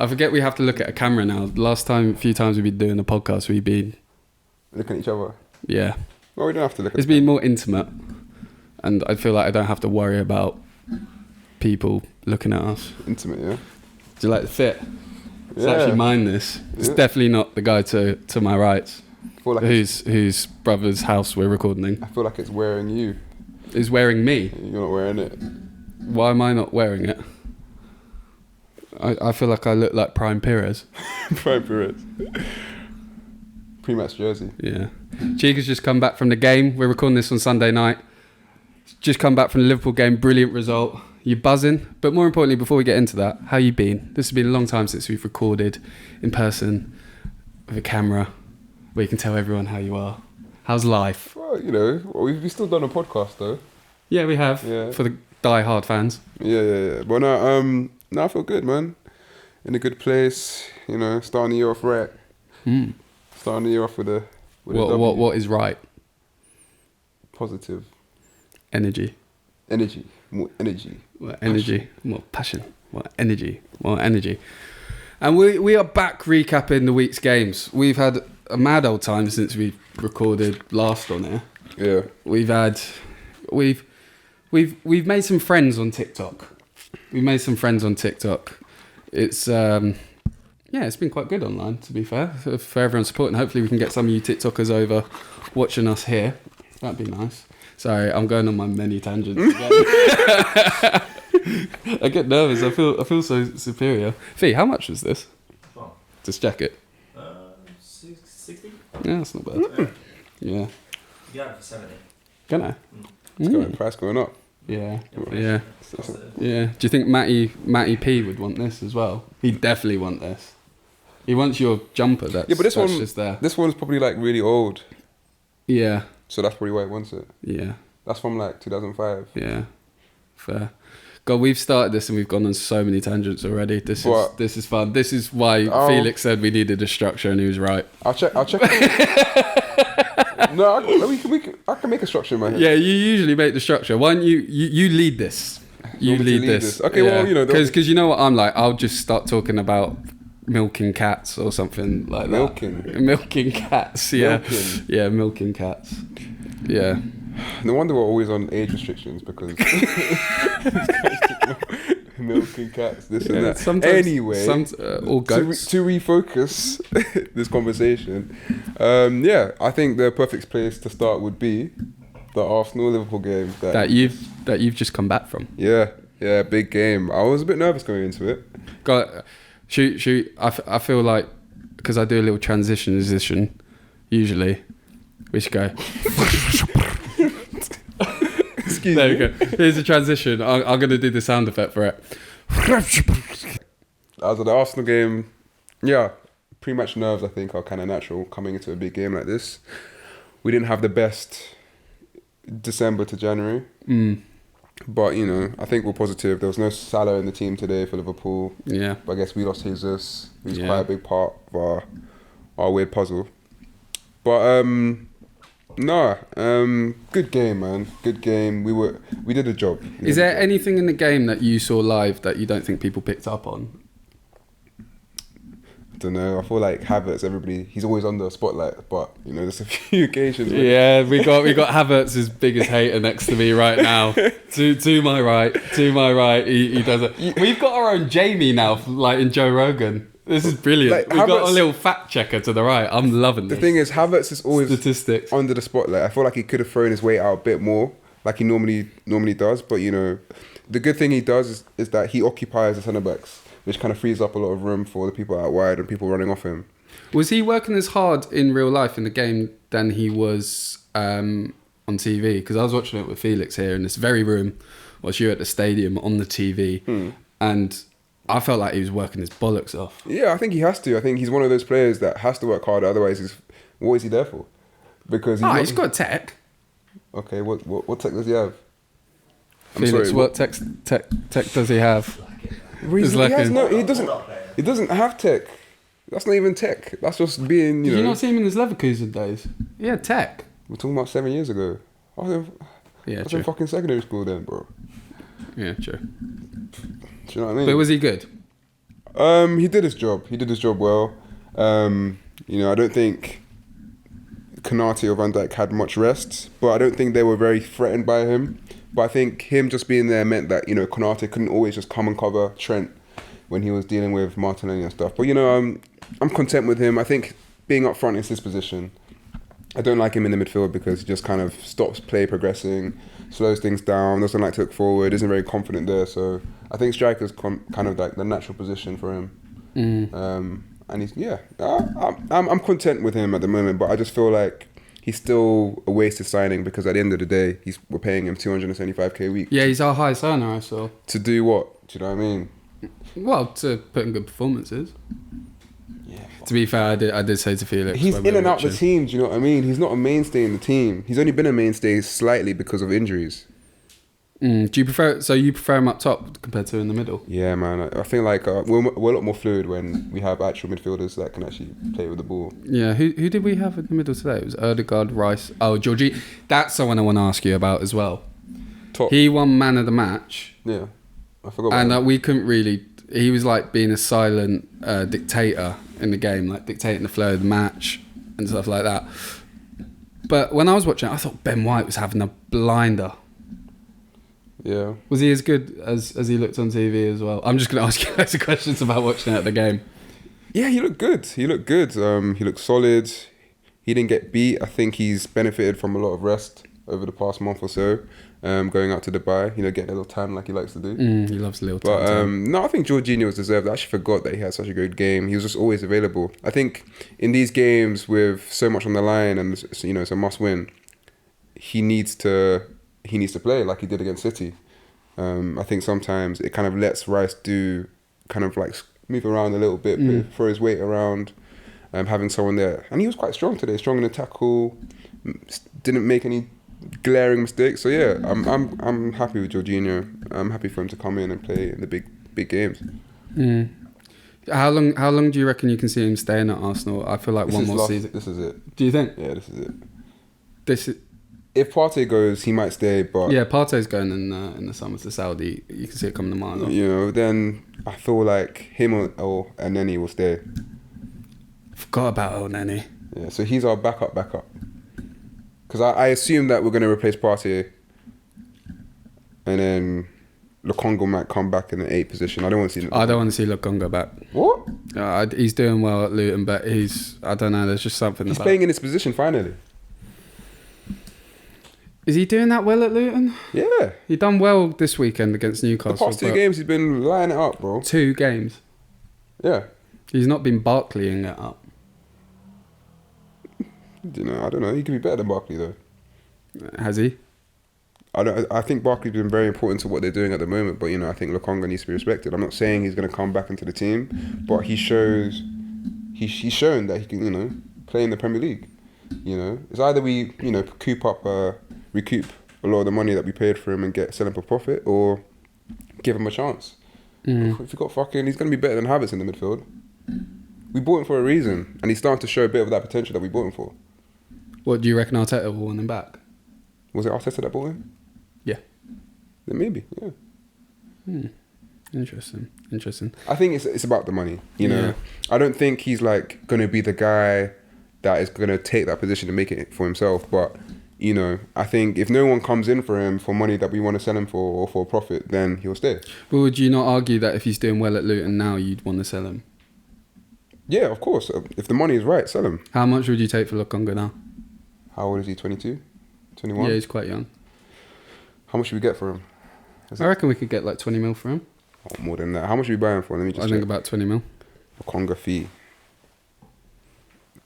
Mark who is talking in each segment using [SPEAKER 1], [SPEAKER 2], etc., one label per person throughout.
[SPEAKER 1] I forget we have to look at a camera now. Last time, a few times we've been doing a podcast, we've been...
[SPEAKER 2] Looking at each other?
[SPEAKER 1] Yeah.
[SPEAKER 2] Well, we don't have to look at
[SPEAKER 1] It's been more intimate. And I feel like I don't have to worry about people looking at us.
[SPEAKER 2] Intimate, yeah.
[SPEAKER 1] Do you like the fit? It's
[SPEAKER 2] Yeah.
[SPEAKER 1] actually mine, this. It's definitely not the guy to my right,
[SPEAKER 2] I feel like
[SPEAKER 1] whose brother's house we're recording in.
[SPEAKER 2] I feel like it's wearing you.
[SPEAKER 1] Is wearing me.
[SPEAKER 2] You're not wearing it.
[SPEAKER 1] Why am I not wearing it? I feel like I look like Prime Perez.
[SPEAKER 2] Prime Perez. Pre-match jersey.
[SPEAKER 1] Yeah. Chika's just come back from the game. We're recording this on Sunday night. Just come back from the Liverpool game. Brilliant result. You buzzing? But more importantly, before we get into that, how you been? This has been a long time since we've recorded in person with a camera where you can tell everyone how you are. How's life?
[SPEAKER 2] Well, you know, we've still done a podcast though.
[SPEAKER 1] Yeah, we have.
[SPEAKER 2] Yeah.
[SPEAKER 1] For the die-hard fans.
[SPEAKER 2] Yeah. But no, I feel good, man. In a good place. You know, starting the year off right. Starting the year off with a W.
[SPEAKER 1] What is right?
[SPEAKER 2] Positive.
[SPEAKER 1] Energy.
[SPEAKER 2] More energy.
[SPEAKER 1] More energy. More passion. More energy. And we are back recapping the week's games. We've had a mad old time since we recorded last on here.
[SPEAKER 2] Yeah.
[SPEAKER 1] We've made some friends on TikTok. It's it's been quite good online, to be fair, for everyone's support, and hopefully we can get some of you TikTokers over watching us here. That'd be nice. Sorry, I'm going on my many tangents again. I get nervous. I feel so superior. Fee, how much was this?
[SPEAKER 3] Oh.
[SPEAKER 1] This jacket?
[SPEAKER 3] 60?
[SPEAKER 1] Yeah, that's not bad. Yeah.
[SPEAKER 3] You got it for 70.
[SPEAKER 1] Can I?
[SPEAKER 2] Price going up.
[SPEAKER 1] Yeah. Do you think Matty P would want this as well? He'd definitely want this. He wants your jumper. But
[SPEAKER 2] this one's
[SPEAKER 1] just there.
[SPEAKER 2] This one's probably like really old.
[SPEAKER 1] Yeah.
[SPEAKER 2] So that's probably why he wants it.
[SPEAKER 1] Yeah.
[SPEAKER 2] That's from like 2005.
[SPEAKER 1] Yeah. Fair. God, we've started this and we've gone on so many tangents already. This is fun. This is why Felix said we needed a structure, and he was right.
[SPEAKER 2] I'll check. No, I can make a structure in my head.
[SPEAKER 1] Yeah, you usually make the structure. Why don't you lead this? You lead this.
[SPEAKER 2] Okay, yeah. Well, you know,
[SPEAKER 1] because you know what I'm like. I'll just start talking about milking cats or something like that. Milking cats. Yeah. Yeah, milking cats. Yeah.
[SPEAKER 2] No wonder we're always on age restrictions, because milking cats, this and that. Anyway,
[SPEAKER 1] or goats.
[SPEAKER 2] To refocus this conversation, I think the perfect place to start would be the Arsenal-Liverpool game
[SPEAKER 1] that you've just come back from.
[SPEAKER 2] Yeah, big game. I was a bit nervous going into it.
[SPEAKER 1] Shoot. I feel like, because I do a little transition usually, we should go.
[SPEAKER 2] Excuse
[SPEAKER 1] there
[SPEAKER 2] me.
[SPEAKER 1] we go. Here's a transition. I'm going to do the sound effect for it.
[SPEAKER 2] As of the Arsenal game, pre-match nerves I think are kind of natural coming into a big game like this. We didn't have the best December to January. But, you know, I think we're positive. There was no Salah in the team today for Liverpool.
[SPEAKER 1] Yeah.
[SPEAKER 2] But I guess we lost Jesus, who's quite a big part of our weird puzzle. But, good game, man. Good game. We did a job.
[SPEAKER 1] Is there anything in the game that you saw live that you don't think people picked up on?
[SPEAKER 2] I don't know. I feel like Havertz, he's always under the spotlight, but you know, there's a few occasions.
[SPEAKER 1] Yeah, we got Havertz's biggest hater next to me right now. to my right, he does it. We've got our own Jamie now, like in Joe Rogan. This is brilliant.
[SPEAKER 2] Like,
[SPEAKER 1] We've got a little fact checker to the right. I'm loving this.
[SPEAKER 2] The thing is, Havertz is always
[SPEAKER 1] statistics
[SPEAKER 2] under the spotlight. I feel like he could have thrown his weight out a bit more, like he normally does. But you know, the good thing he does is that he occupies the centre backs, which kind of frees up a lot of room for the people out wide and people running off him.
[SPEAKER 1] Was he working as hard in real life in the game than he was on TV? Because I was watching it with Felix here in this very room, whilst you were at the stadium on the TV, and I felt like he was working his bollocks off.
[SPEAKER 2] Yeah, I think he has to. I think he's one of those players that has to work hard. Otherwise, what is he there for? Because
[SPEAKER 1] he's got tech.
[SPEAKER 2] Okay, what tech does he have?
[SPEAKER 1] Felix, what tech does he have?
[SPEAKER 2] He doesn't have tech. That's not even tech. That's just being,
[SPEAKER 1] Did you not see him in his Leverkusen days? He had tech.
[SPEAKER 2] We're talking about 7 years ago. I was in fucking secondary school then, bro.
[SPEAKER 1] Yeah, true.
[SPEAKER 2] Do you know what I mean?
[SPEAKER 1] But was he good?
[SPEAKER 2] He did his job. He did his job well. I don't think Konate or Van Dijk had much rest, but I don't think they were very threatened by him. But I think him just being there meant that, Konate couldn't always just come and cover Trent when he was dealing with Martinelli and stuff. But, I'm content with him. I think being up front is his position. I don't like him in the midfield because he just kind of stops play progressing, slows things down, doesn't like to look forward, isn't very confident there. So I think striker's kind of like the natural position for him. And he's, I'm content with him at the moment, but I just feel like he's still a wasted signing because at the end of the day, we're paying him 275k a week.
[SPEAKER 1] Yeah, he's our highest earner, I saw.
[SPEAKER 2] To do what? Do you know what I mean?
[SPEAKER 1] Well, to put in good performances.
[SPEAKER 2] Yeah.
[SPEAKER 1] To be fair, I did say to Felix.
[SPEAKER 2] He's
[SPEAKER 1] when we
[SPEAKER 2] in
[SPEAKER 1] were
[SPEAKER 2] and out the
[SPEAKER 1] watching.
[SPEAKER 2] team, do you know what I mean? He's not a mainstay in the team. He's only been a mainstay slightly because of injuries.
[SPEAKER 1] Do you prefer? So you prefer him up top compared to in the middle?
[SPEAKER 2] Yeah, man. I think like we're a lot more fluid when we have actual midfielders that can actually play with the ball.
[SPEAKER 1] Yeah. Who did we have in the middle today? It was Ødegaard, Rice. Oh, Georgie. That's someone I want to ask you about as well.
[SPEAKER 2] Top.
[SPEAKER 1] He won man of the match,
[SPEAKER 2] Yeah, I forgot. About
[SPEAKER 1] and
[SPEAKER 2] him.
[SPEAKER 1] we couldn't really. He was like being a silent dictator in the game, like dictating the flow of the match and stuff like that. But when I was watching it, I thought Ben White was having a blinder.
[SPEAKER 2] Yeah.
[SPEAKER 1] Was he as good as he looked on TV as well? I'm just going to ask you loads of questions about watching it at the game.
[SPEAKER 2] Yeah, he looked good. He looked good. He looked solid. He didn't get beat. I think he's benefited from a lot of rest over the past month or so. Going out to Dubai, getting a little tan like he likes to do.
[SPEAKER 1] He loves a little
[SPEAKER 2] But
[SPEAKER 1] tan.
[SPEAKER 2] no, I think Jorginho was deserved. I actually forgot that he had such a good game. He was just always available. I think in these games with so much on the line and it's a must win, he needs to play like he did against City. I think sometimes it kind of lets Rice do kind of like move around a little bit, throw his weight around, having someone there. And he was quite strong today, strong in the tackle, didn't make any glaring mistakes. So yeah, I'm happy with Jorginho. I'm happy for him to come in and play in the big games.
[SPEAKER 1] How long do you reckon you can see him staying at Arsenal? I feel like one more season.
[SPEAKER 2] This is it.
[SPEAKER 1] Do you think?
[SPEAKER 2] Yeah, this is it.
[SPEAKER 1] If
[SPEAKER 2] Partey goes, he might stay, but
[SPEAKER 1] yeah, Partey's going in the summer to Saudi. You can see it coming to mind.
[SPEAKER 2] Then I feel like him or Neni will stay.
[SPEAKER 1] Forgot about Elneny.
[SPEAKER 2] Yeah, so he's our backup. Because I assume that we're going to replace Partey, and then Lukonga might come back in the 8 position. I don't want to see.
[SPEAKER 1] I don't want to see Lukonga back.
[SPEAKER 2] What?
[SPEAKER 1] He's doing well at Luton, but I don't know. There's just something.
[SPEAKER 2] He's
[SPEAKER 1] about
[SPEAKER 2] playing in his position finally.
[SPEAKER 1] Is he doing that well at Luton?
[SPEAKER 2] Yeah.
[SPEAKER 1] He done well this weekend against Newcastle.
[SPEAKER 2] The past 2 games, he's been lining it up, bro.
[SPEAKER 1] 2 games.
[SPEAKER 2] Yeah.
[SPEAKER 1] He's not been Barkleying it up.
[SPEAKER 2] I don't know. He could be better than Barkley though.
[SPEAKER 1] Has he?
[SPEAKER 2] I think Barkley's been very important to what they're doing at the moment, but I think Lukonga needs to be respected. I'm not saying he's going to come back into the team, but he's shown that he can play in the Premier League. It's either we recoup a lot of the money that we paid for him and sell him for profit, or give him a chance. If you got he's going to be better than Havertz in the midfield. We bought him for a reason, and he's starting to show a bit of that potential that we bought him for.
[SPEAKER 1] What, do you reckon Arteta will want him back?
[SPEAKER 2] Was it Arteta that bought him?
[SPEAKER 1] Yeah.
[SPEAKER 2] Then maybe, yeah.
[SPEAKER 1] Interesting.
[SPEAKER 2] I think it's about the money,
[SPEAKER 1] Yeah.
[SPEAKER 2] I don't think he's like going to be the guy that is going to take that position and make it for himself, but I think if no one comes in for him for money that we want to sell him for or for a profit, then he'll stay.
[SPEAKER 1] But would you not argue that if he's doing well at Luton now, you'd want to sell him?
[SPEAKER 2] Yeah, of course. If the money is right, sell him.
[SPEAKER 1] How much would you take for Lukonga now?
[SPEAKER 2] How old is he? 22? 21?
[SPEAKER 1] Yeah, he's quite young.
[SPEAKER 2] How much should we get for him?
[SPEAKER 1] I reckon we could get like 20 mil for him.
[SPEAKER 2] Oh, more than that. How much are we buying for? Let me just
[SPEAKER 1] I think about 20 mil.
[SPEAKER 2] Lukonga fee.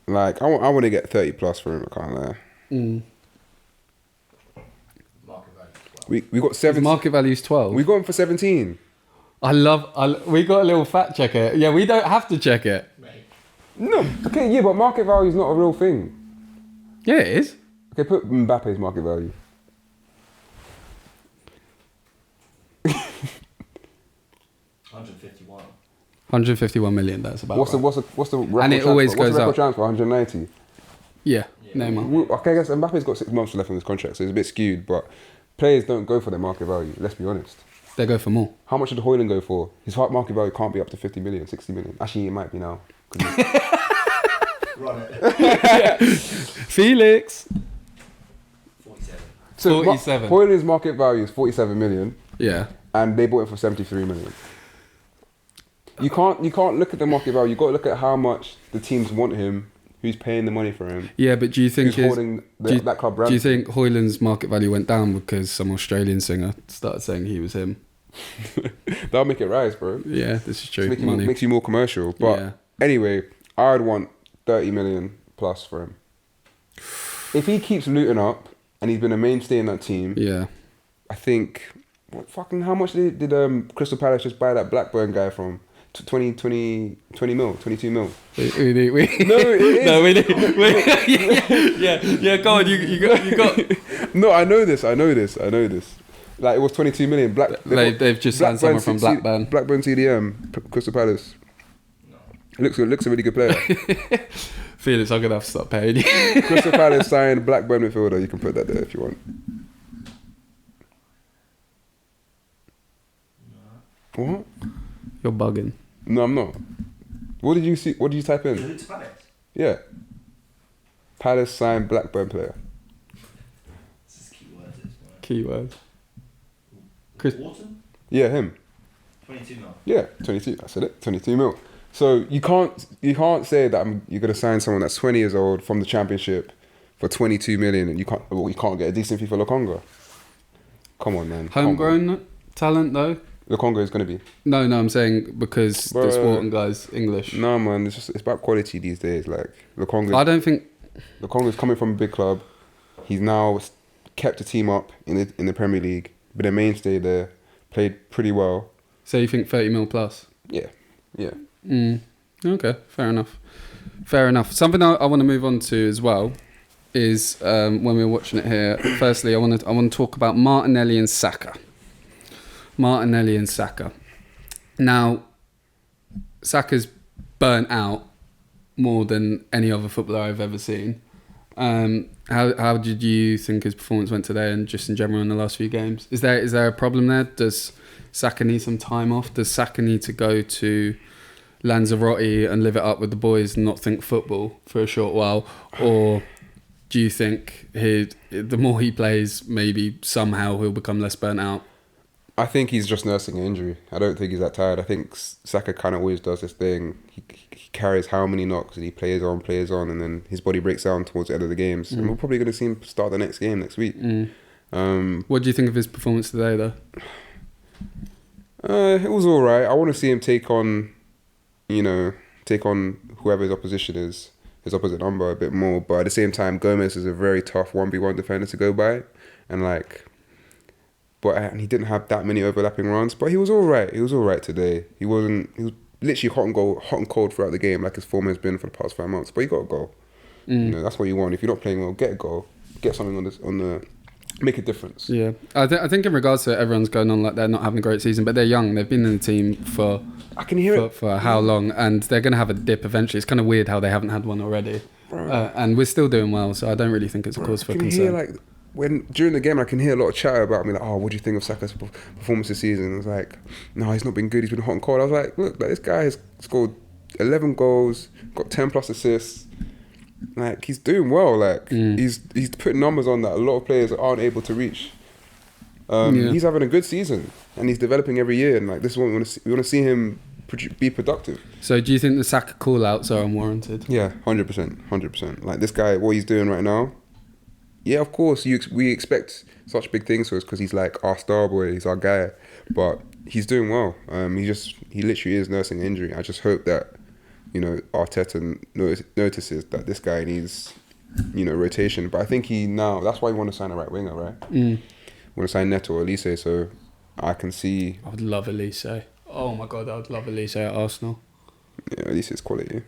[SPEAKER 2] Like, I want to get 30 plus for him, I can't lie.
[SPEAKER 3] Market value.
[SPEAKER 2] We got 7.
[SPEAKER 1] Market value is 12.
[SPEAKER 2] We got him for 17.
[SPEAKER 1] We got a little fact checker. Yeah, we don't have to check it.
[SPEAKER 3] Mate.
[SPEAKER 2] No, okay, yeah, but market value is not a real thing.
[SPEAKER 1] Yeah, it is.
[SPEAKER 2] Okay, put Mbappe's market value.
[SPEAKER 3] 151.
[SPEAKER 1] 151 million, that's about
[SPEAKER 2] What's
[SPEAKER 1] right.
[SPEAKER 2] the record
[SPEAKER 1] And it
[SPEAKER 2] transfer?
[SPEAKER 1] always
[SPEAKER 2] What's
[SPEAKER 1] goes
[SPEAKER 2] the record
[SPEAKER 1] up.
[SPEAKER 2] transfer? 190.
[SPEAKER 1] Yeah, Neymar.
[SPEAKER 2] Okay, I guess Mbappe's got 6 months left on his contract, so it's a bit skewed, but players don't go for their market value, let's be honest.
[SPEAKER 1] They go for more.
[SPEAKER 2] How much did Hoyland go for? His hard market value can't be up to 50 million, 60 million. Actually, it might be now.
[SPEAKER 3] Run it.
[SPEAKER 1] Felix.
[SPEAKER 3] 47.
[SPEAKER 2] So
[SPEAKER 1] 47.
[SPEAKER 2] Hoyland's market value is 47 million,
[SPEAKER 1] Yeah.
[SPEAKER 2] and they bought it for 73 million. You can't look at the market value. You got to look at how much the teams want him, who's paying the money for him,
[SPEAKER 1] Yeah, but do you think
[SPEAKER 2] who's holding that club brand.
[SPEAKER 1] do you think Hoyland's market value went down because some Australian singer started saying he was him?
[SPEAKER 2] That'll make it rise, bro.
[SPEAKER 1] Yeah, this is true.
[SPEAKER 2] Makes you more commercial. But
[SPEAKER 1] Yeah.
[SPEAKER 2] anyway, I'd want 30 million plus for him. If he keeps looting up and he's been a mainstay in that team,
[SPEAKER 1] Yeah.
[SPEAKER 2] I think how much did Crystal Palace just buy that Blackburn guy from? 20 mil, 22 mil.
[SPEAKER 1] We
[SPEAKER 2] No, it is.
[SPEAKER 1] No, we need. Yeah. Go on. You got.
[SPEAKER 2] No, I know this. Like, it was 22 million.
[SPEAKER 1] They've just signed someone from Blackburn.
[SPEAKER 2] Blackburn TDM, Crystal Palace.
[SPEAKER 1] No.
[SPEAKER 2] Looks a really good player.
[SPEAKER 1] Felix, I'm gonna have to stop paying you.
[SPEAKER 2] Crystal Palace signed Blackburn midfielder. You can put that there if you want. What?
[SPEAKER 1] You're bugging.
[SPEAKER 2] No, I'm not. What did you see? What did you type in?
[SPEAKER 3] It's Palace.
[SPEAKER 2] Yeah. Palace signed Blackburn player.
[SPEAKER 3] This is keywords.
[SPEAKER 1] Keyword. Chris.
[SPEAKER 3] Wharton?
[SPEAKER 2] Yeah, him.
[SPEAKER 3] 22 mil.
[SPEAKER 2] Yeah, 22. I said it. 22 mil. So you can't say that you're gonna sign someone that's 20 years old from the Championship for 22 million and you can't get a decent fee for Lokonga. Come on, man.
[SPEAKER 1] Homegrown talent though.
[SPEAKER 2] Lokonga is gonna be.
[SPEAKER 1] No, I'm saying because the Sporting guy's English.
[SPEAKER 2] No, man. It's about quality these days. Like Lokonga.
[SPEAKER 1] I don't think.
[SPEAKER 2] Lokonga's coming from a big club. He's now kept the team up in the Premier League. Been a mainstay there. Played pretty well.
[SPEAKER 1] So you think 30 mil plus?
[SPEAKER 2] Yeah.
[SPEAKER 1] Okay, fair enough. Something I want to move on to as well is when we were watching it here. Firstly, I want to talk about Martinelli and Saka. Now, Saka's burnt out more than any other footballer I've ever seen. How did you think his performance went today and just in general in the last few games? Is there a problem there? Does Saka need some time off? Does Saka need to go to Lanzarote and live it up with the boys and not think football for a short while? Or do you think the more he plays, maybe somehow he'll become less burnt out?
[SPEAKER 2] I think he's just nursing an injury. I don't think he's that tired. I think Saka kind of always does this thing. He carries how many knocks and he plays on, and then his body breaks down towards the end of the games. And we're probably going to see him start the next game next week.
[SPEAKER 1] What do you think of his performance today, though?
[SPEAKER 2] It was all right. I want to see him take on whoever his opposition is, his opposite number a bit more. But at the same time, Gomez is a very tough 1v1 defender to go by. And he didn't have that many overlapping runs, but he was all right. He was all right today. He was literally hot and cold throughout the game, like his form has been for the past 5 months. But he got a goal. That's what you want. If you're not playing well, get a goal, get something make a difference.
[SPEAKER 1] Yeah, I think in regards to it, everyone's going on like they're not having a great season, but they're young. They've been in the team for
[SPEAKER 2] I can hear it
[SPEAKER 1] for how long, and they're going to have a dip eventually. It's kind of weird how they haven't had one already, and we're still doing well. So I don't really think it's a cause for concern.
[SPEAKER 2] Hear, when during the game, I can hear a lot of chatter about me, like, oh, what do you think of Saka's performance this season? I was like, no, he's not been good. He's been hot and cold. I was like, look, this guy has scored 11 goals, got 10 plus assists. Like, he's doing well. Like, he's putting numbers on that a lot of players aren't able to reach. He's having a good season and he's developing every year. And like, this is what we want to see. We want to see him be productive.
[SPEAKER 1] So do you think the Saka call-outs are unwarranted?
[SPEAKER 2] Yeah, 100%. Like, this guy, what he's doing right now. Yeah, of course, we expect such big things from us because he's like our star boy, he's our guy. But he's doing well. He literally is nursing an injury. I just hope that, Arteta notices that this guy needs, rotation. But I think that's why we want to sign a right winger, right? We want to sign Neto or Elise, so I can see.
[SPEAKER 1] I would love Elise. Oh my God, I would love Elise at Arsenal.
[SPEAKER 2] Yeah, Elise is quality.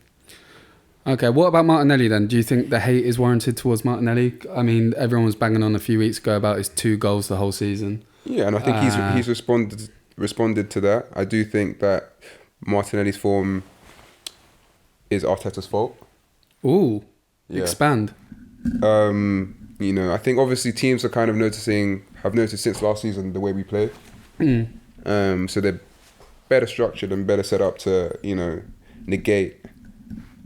[SPEAKER 1] Okay, what about Martinelli then? Do you think the hate is warranted towards Martinelli? I mean, everyone was banging on a few weeks ago about his 2 goals the whole season.
[SPEAKER 2] Yeah, and I think he's responded to that. I do think that Martinelli's form is Arteta's fault.
[SPEAKER 1] Ooh,
[SPEAKER 2] yeah.
[SPEAKER 1] Expand.
[SPEAKER 2] I think obviously teams are kind of have noticed since last season the way we play. So they're better structured and better set up to, you know, negate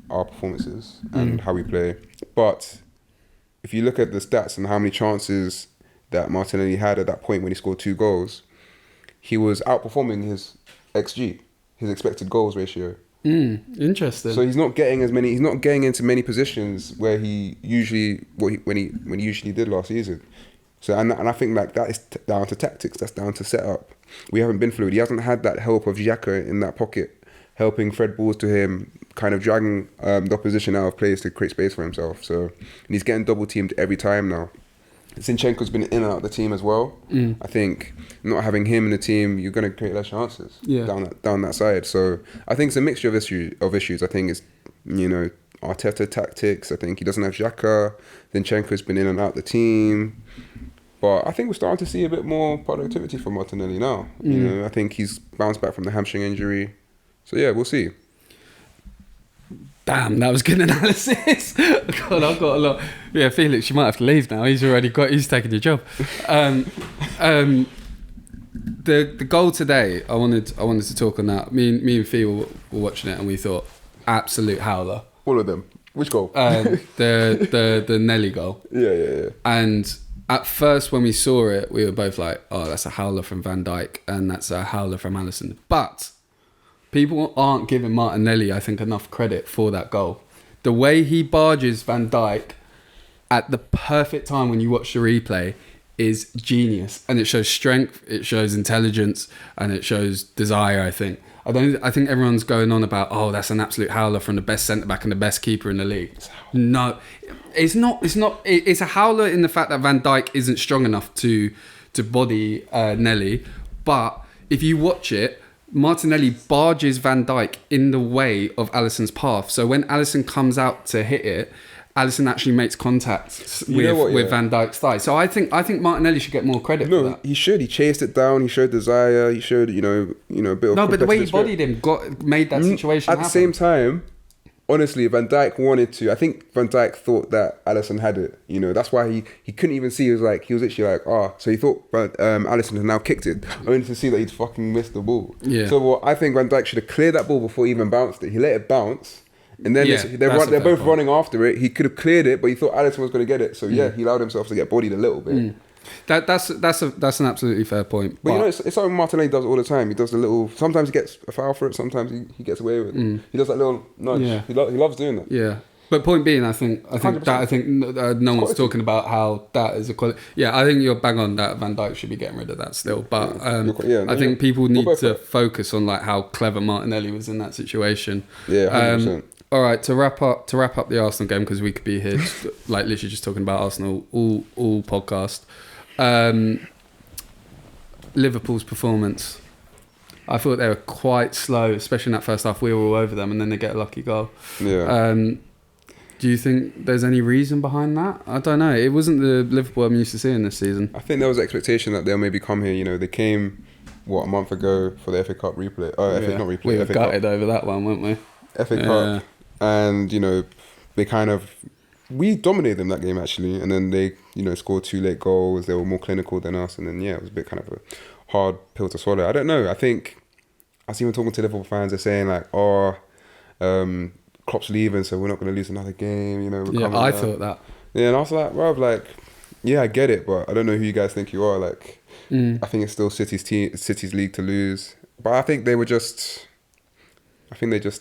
[SPEAKER 2] our performances and how we play. But if you look at the stats and how many chances that Martinelli had at that point when he scored 2 goals, he was outperforming his XG, his expected goals ratio.
[SPEAKER 1] Interesting.
[SPEAKER 2] So he's not getting into many positions where he usually when he usually did last season. So and I think like that is down to tactics. That's down to setup. We haven't been fluid. He hasn't had that help of Xhaka in that pocket, helping thread balls to him, kind of dragging the opposition out of place to create space for himself. So and he's getting double teamed every time now. Zinchenko's been in and out of the team as well. I think not having him in the team, you're going to create less chances down that side. So I think it's a mixture of issues. I think it's, you know, Arteta tactics. I think he doesn't have Xhaka. Zinchenko's been in and out the team. But I think we're starting to see a bit more productivity from Martinelli now. You know, I think he's bounced back from the hamstring injury. So yeah, we'll see.
[SPEAKER 1] Damn, that was good analysis. God, I've got a lot. Yeah, Felix, you might have to leave now. He's taking your job. The goal today, I wanted to talk on that. Me and Fee were watching it and we thought, absolute howler.
[SPEAKER 2] All of them. Which goal?
[SPEAKER 1] The Nelly goal.
[SPEAKER 2] Yeah.
[SPEAKER 1] And at first when we saw it, we were both like, oh, that's a howler from Van Dijk and that's a howler from Alisson. But people aren't giving Martinelli, I think, enough credit for that goal. The way he barges Van Dijk at the perfect time when you watch the replay is genius. And it shows strength, it shows intelligence, and it shows desire, I think. I think everyone's going on about, oh, that's an absolute howler from the best centre-back and the best keeper in the league. No, it's not. It's a howler in the fact that Van Dijk isn't strong enough to body Nelly. But if you watch it, Martinelli barges Van Dijk in the way of Alisson's path. So when Alisson comes out to hit it, Alisson actually makes contact with Van Dijk's thigh. So I think Martinelli should get more credit for that.
[SPEAKER 2] He should. He chased it down. He showed desire. He showed, a bit of...
[SPEAKER 1] No, but the way he bodied him made that situation happen.
[SPEAKER 2] At the same time, honestly, Van Dijk wanted to... I think Van Dijk thought that Alisson had it. That's why he couldn't even see. He was literally like, so he thought Alisson had now kicked it, only to see that he'd fucking missed the ball. Yeah. So I think Van Dijk should have cleared that ball before he even bounced it. He let it bounce. And then they're both running after it. He could have cleared it, but he thought Alisson was going to get it. So he allowed himself to get bodied a little bit.
[SPEAKER 1] That's an absolutely fair point.
[SPEAKER 2] But it's something Martinelli does all the time. He does the little. Sometimes he gets a foul for it. Sometimes he gets away with it. He does that little nudge. Yeah. He loves doing that.
[SPEAKER 1] Yeah. But point being, I think no one's talking about how that is a quality. Yeah, I think you're bang on that. Van Dijk should be getting rid of that still. But I think people need to focus on like how clever Martinelli was in that situation.
[SPEAKER 2] Yeah, 100%.
[SPEAKER 1] All right, to wrap up the Arsenal game, because we could be here like literally just talking about Arsenal all podcast. Liverpool's performance, I thought they were quite slow, especially in that first half. We were all over them, and then they get a lucky goal.
[SPEAKER 2] Yeah.
[SPEAKER 1] Do you think there's any reason behind that? I don't know. It wasn't the Liverpool I'm used to seeing this season.
[SPEAKER 2] I think there was expectation that they'll maybe come here. They came a month ago for the FA Cup replay.
[SPEAKER 1] We were gutted over that one, weren't we?
[SPEAKER 2] FA Cup. And, we dominated them that game actually. And then they, scored 2 late goals. They were more clinical than us. And then, it was a bit kind of a hard pill to swallow. I don't know. I think, I was even talking to Liverpool fans, they're saying like, Klopp's leaving, so we're not going to lose another game.
[SPEAKER 1] I thought that.
[SPEAKER 2] Yeah, and I was like, Rob, I get it, but I don't know who you guys think you are. I think it's still City's league to lose. But I think they just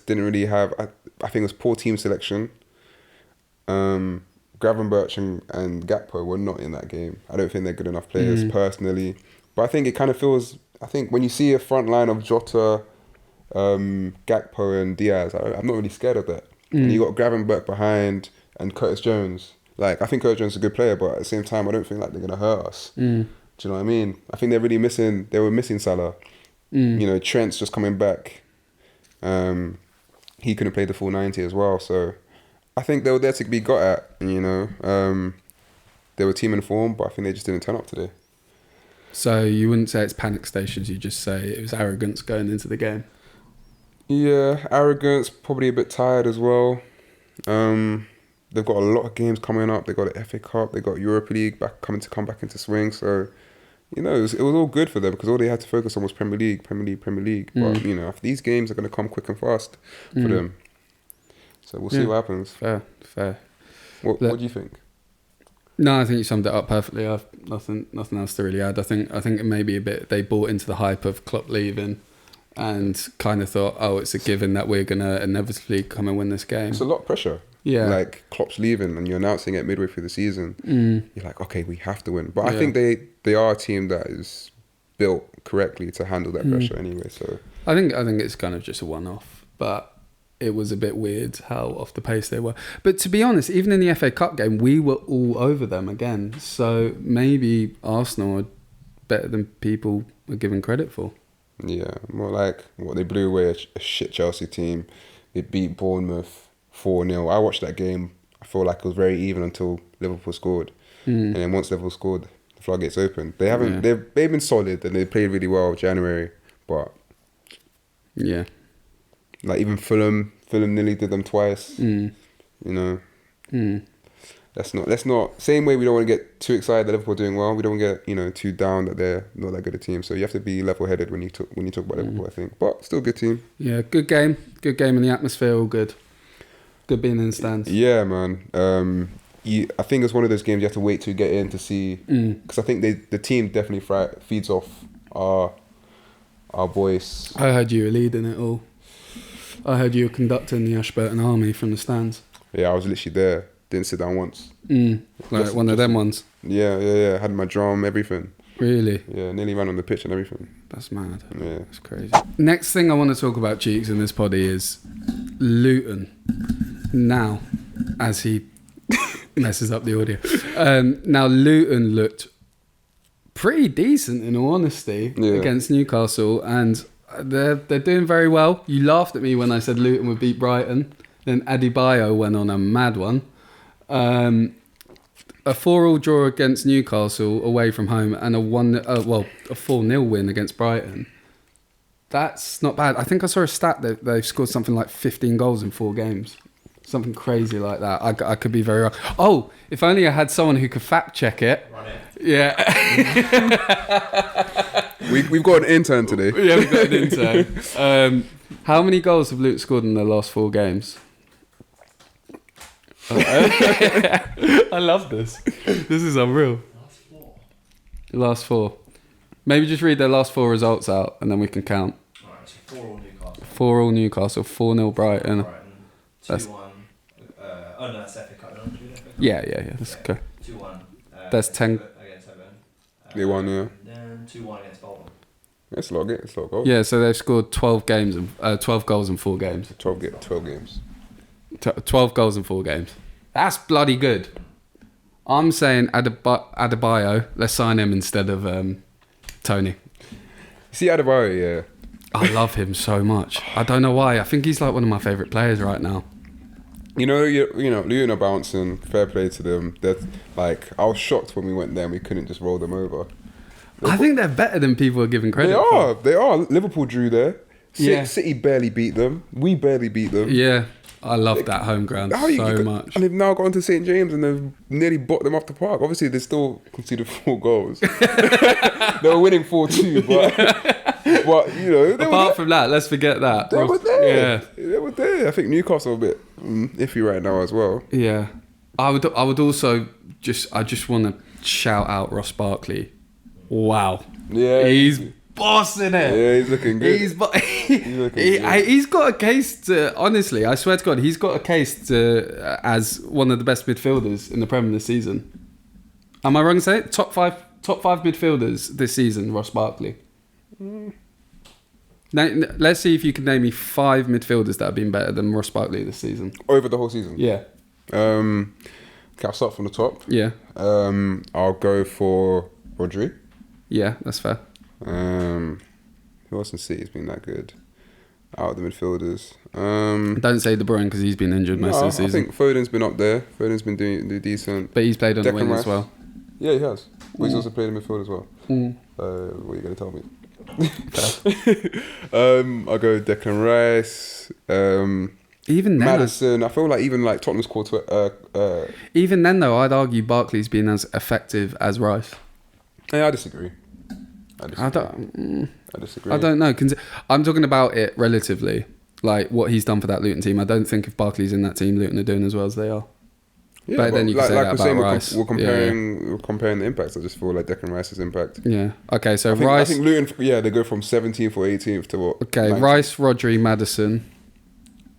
[SPEAKER 2] didn't really have... I think it was poor team selection. Gravenberch and Gakpo were not in that game. I don't think they're good enough players personally. But I think it kind of feels... I think when you see a front line of Jota, Gakpo and Diaz, I'm not really scared of that. And you got Gravenberch behind and Curtis Jones. I think Curtis Jones is a good player, but at the same time, I don't think they're going to hurt us. Do you know what I mean? I think they were missing Salah. Trent's just coming back. He couldn't play the full 90 as well, so I think they were there to be got at. They were team in form, but I think they just didn't turn up today.
[SPEAKER 1] So you wouldn't say it's panic stations, you just say it was arrogance going into the game?
[SPEAKER 2] Yeah, arrogance, probably a bit tired as well. They've got a lot of games coming up. They got the FA Cup, they got Europa League come back into swing, so you know, it was all good for them because all they had to focus on was Premier League. But, you know, if these games are going to come quick and fast for them. So we'll see what happens.
[SPEAKER 1] Fair.
[SPEAKER 2] What do you think?
[SPEAKER 1] No, I think you summed it up perfectly. I've nothing else to really add. I think it may be a bit, they bought into the hype of Klopp leaving and kind of thought, oh, it's a given that we're going to inevitably come and win this game.
[SPEAKER 2] It's a lot of pressure.
[SPEAKER 1] Yeah.
[SPEAKER 2] Like, Klopp's leaving and you're announcing it midway through the season. You're like, okay, we have to win. But I think they are a team that is built correctly to handle that pressure anyway. So
[SPEAKER 1] I think it's kind of just a one-off. But it was a bit weird how off the pace they were. But to be honest, even in the FA Cup game, we were all over them again. So maybe Arsenal are better than people are given credit for.
[SPEAKER 2] yeah, more like they blew away a shit Chelsea team. They beat Bournemouth 4-0. I watched that game. I feel like it was very even until Liverpool scored. And then once Liverpool scored, the floodgates opened. They haven't. They've been solid and they played really well January. But
[SPEAKER 1] yeah,
[SPEAKER 2] like even Fulham nearly did them twice. You know, let's not. Same way we don't want to get too excited that Liverpool are doing well. We don't want to get too down that they're not that good a team. So you have to be level-headed when you talk about Liverpool. I think, but still good team.
[SPEAKER 1] Yeah, good game in the atmosphere, all good. Good being in the stands.
[SPEAKER 2] Yeah, man. I think it's one of those games you have to wait to get in to see, because I think the team definitely feeds off our voice.
[SPEAKER 1] I heard you were leading it all. I heard you were conducting the Ashburton Army from the stands.
[SPEAKER 2] Yeah, I was literally there. Didn't sit down once.
[SPEAKER 1] Like one of them ones.
[SPEAKER 2] Yeah. Had my drum, everything.
[SPEAKER 1] Really?
[SPEAKER 2] Yeah, nearly ran on the pitch and everything.
[SPEAKER 1] That's mad.
[SPEAKER 2] Yeah.
[SPEAKER 1] That's crazy. Next thing I want to talk about, Cheeks, in this poddy is Luton. Now, as he messes up the audio. Now, Luton looked pretty decent, in all honesty, against Newcastle, and they're doing very well. You laughed at me when I said Luton would beat Brighton. Then Adebayo went on a mad one. A 4-4 draw against Newcastle away from home, and a 4-0 win against Brighton. That's not bad. I think I saw a stat that they've scored something like 15 goals in 4 games. Something crazy like that. I could be very wrong. Oh, if only I had someone who could fact check it.
[SPEAKER 3] Run it.
[SPEAKER 1] Yeah.
[SPEAKER 2] We've got an intern today.
[SPEAKER 1] Yeah, we've got an intern. How many goals have Luton scored in their last 4 games? I love this. This is unreal. Last 4. Maybe just read their last 4 results out and then we can count.
[SPEAKER 3] Alright, so 4-all Newcastle.
[SPEAKER 1] 4-all Newcastle, 4-0 Brighton.
[SPEAKER 3] 2-1. Oh no, that's FA Cup. Don't do FA Cup.
[SPEAKER 1] Yeah. Let's go.
[SPEAKER 3] 2-1.
[SPEAKER 1] That's 10.
[SPEAKER 3] Against Everton.
[SPEAKER 2] They won, yeah.
[SPEAKER 3] And then 2-1 against Bolton.
[SPEAKER 2] It's a lot of goals.
[SPEAKER 1] Yeah, so they've scored 12 goals in 4 games.
[SPEAKER 2] 12 games.
[SPEAKER 1] 12 goals in 4 games. That's bloody good. I'm saying Adebayo, let's sign him instead of Tony.
[SPEAKER 2] See Adebayo, yeah.
[SPEAKER 1] I love him so much. I don't know why. I think he's like one of my favourite players right now.
[SPEAKER 2] You know, Luton are bouncing. Fair play to them. I was shocked when we went there and we couldn't just roll them over.
[SPEAKER 1] I think they're better than people are giving credit for.
[SPEAKER 2] They are. Liverpool drew there.
[SPEAKER 1] Yeah.
[SPEAKER 2] City barely beat them. We barely beat them.
[SPEAKER 1] Yeah. I love that home ground so much.
[SPEAKER 2] And they've now gone to St. James and they've nearly bought them off the park. Obviously, they still conceded 4 goals. They were winning 4-2, but
[SPEAKER 1] apart from that, let's forget that.
[SPEAKER 2] They were there.
[SPEAKER 1] Yeah.
[SPEAKER 2] They were there. I think Newcastle are a bit iffy right now as well.
[SPEAKER 1] Yeah. I would also just want to shout out Ross Barkley. Wow.
[SPEAKER 2] Yeah.
[SPEAKER 1] He's bossing it.
[SPEAKER 2] Yeah, he's looking good.
[SPEAKER 1] He's got a case to, honestly, I swear to God, he's got a case to as one of the best midfielders in the Premier this season. Am I wrong to say it? Top five midfielders this season, Ross Barkley. Now, let's see if you can name me 5 midfielders that have been better than Ross Barkley this season.
[SPEAKER 2] Over the whole season?
[SPEAKER 1] Yeah.
[SPEAKER 2] Okay, I'll start from the top.
[SPEAKER 1] Yeah.
[SPEAKER 2] I'll go for Rodri.
[SPEAKER 1] Yeah, that's fair.
[SPEAKER 2] Who else in City's been that good? Out of the midfielders.
[SPEAKER 1] Don't say De Bruyne because he's been injured most of the season.
[SPEAKER 2] I think Foden's been up there. Foden's been doing decent.
[SPEAKER 1] But he's played on the wing as well.
[SPEAKER 2] Yeah, he has. But he's also played in midfield as well. What are you going to tell me? I'll go Declan Rice.
[SPEAKER 1] Even then,
[SPEAKER 2] Maddison. I feel like even like Tottenham's called to.
[SPEAKER 1] Even then, though, I'd argue Barkley's been as effective as Rice.
[SPEAKER 2] Yeah, I disagree. I disagree.
[SPEAKER 1] I don't know. I'm talking about it relatively, like what he's done for that Luton team. I don't think if Barkley's in that team, Luton are doing as well as they are.
[SPEAKER 2] Yeah,
[SPEAKER 1] but then you can say that about Rice.
[SPEAKER 2] We're comparing the impacts. I just feel like Declan Rice's impact.
[SPEAKER 1] Yeah. Okay. So
[SPEAKER 2] I
[SPEAKER 1] Rice.
[SPEAKER 2] think Luton. Yeah, they go from 17th or 18th to what?
[SPEAKER 1] Okay.
[SPEAKER 2] 19th.
[SPEAKER 1] Rice, Rodri, Maddison.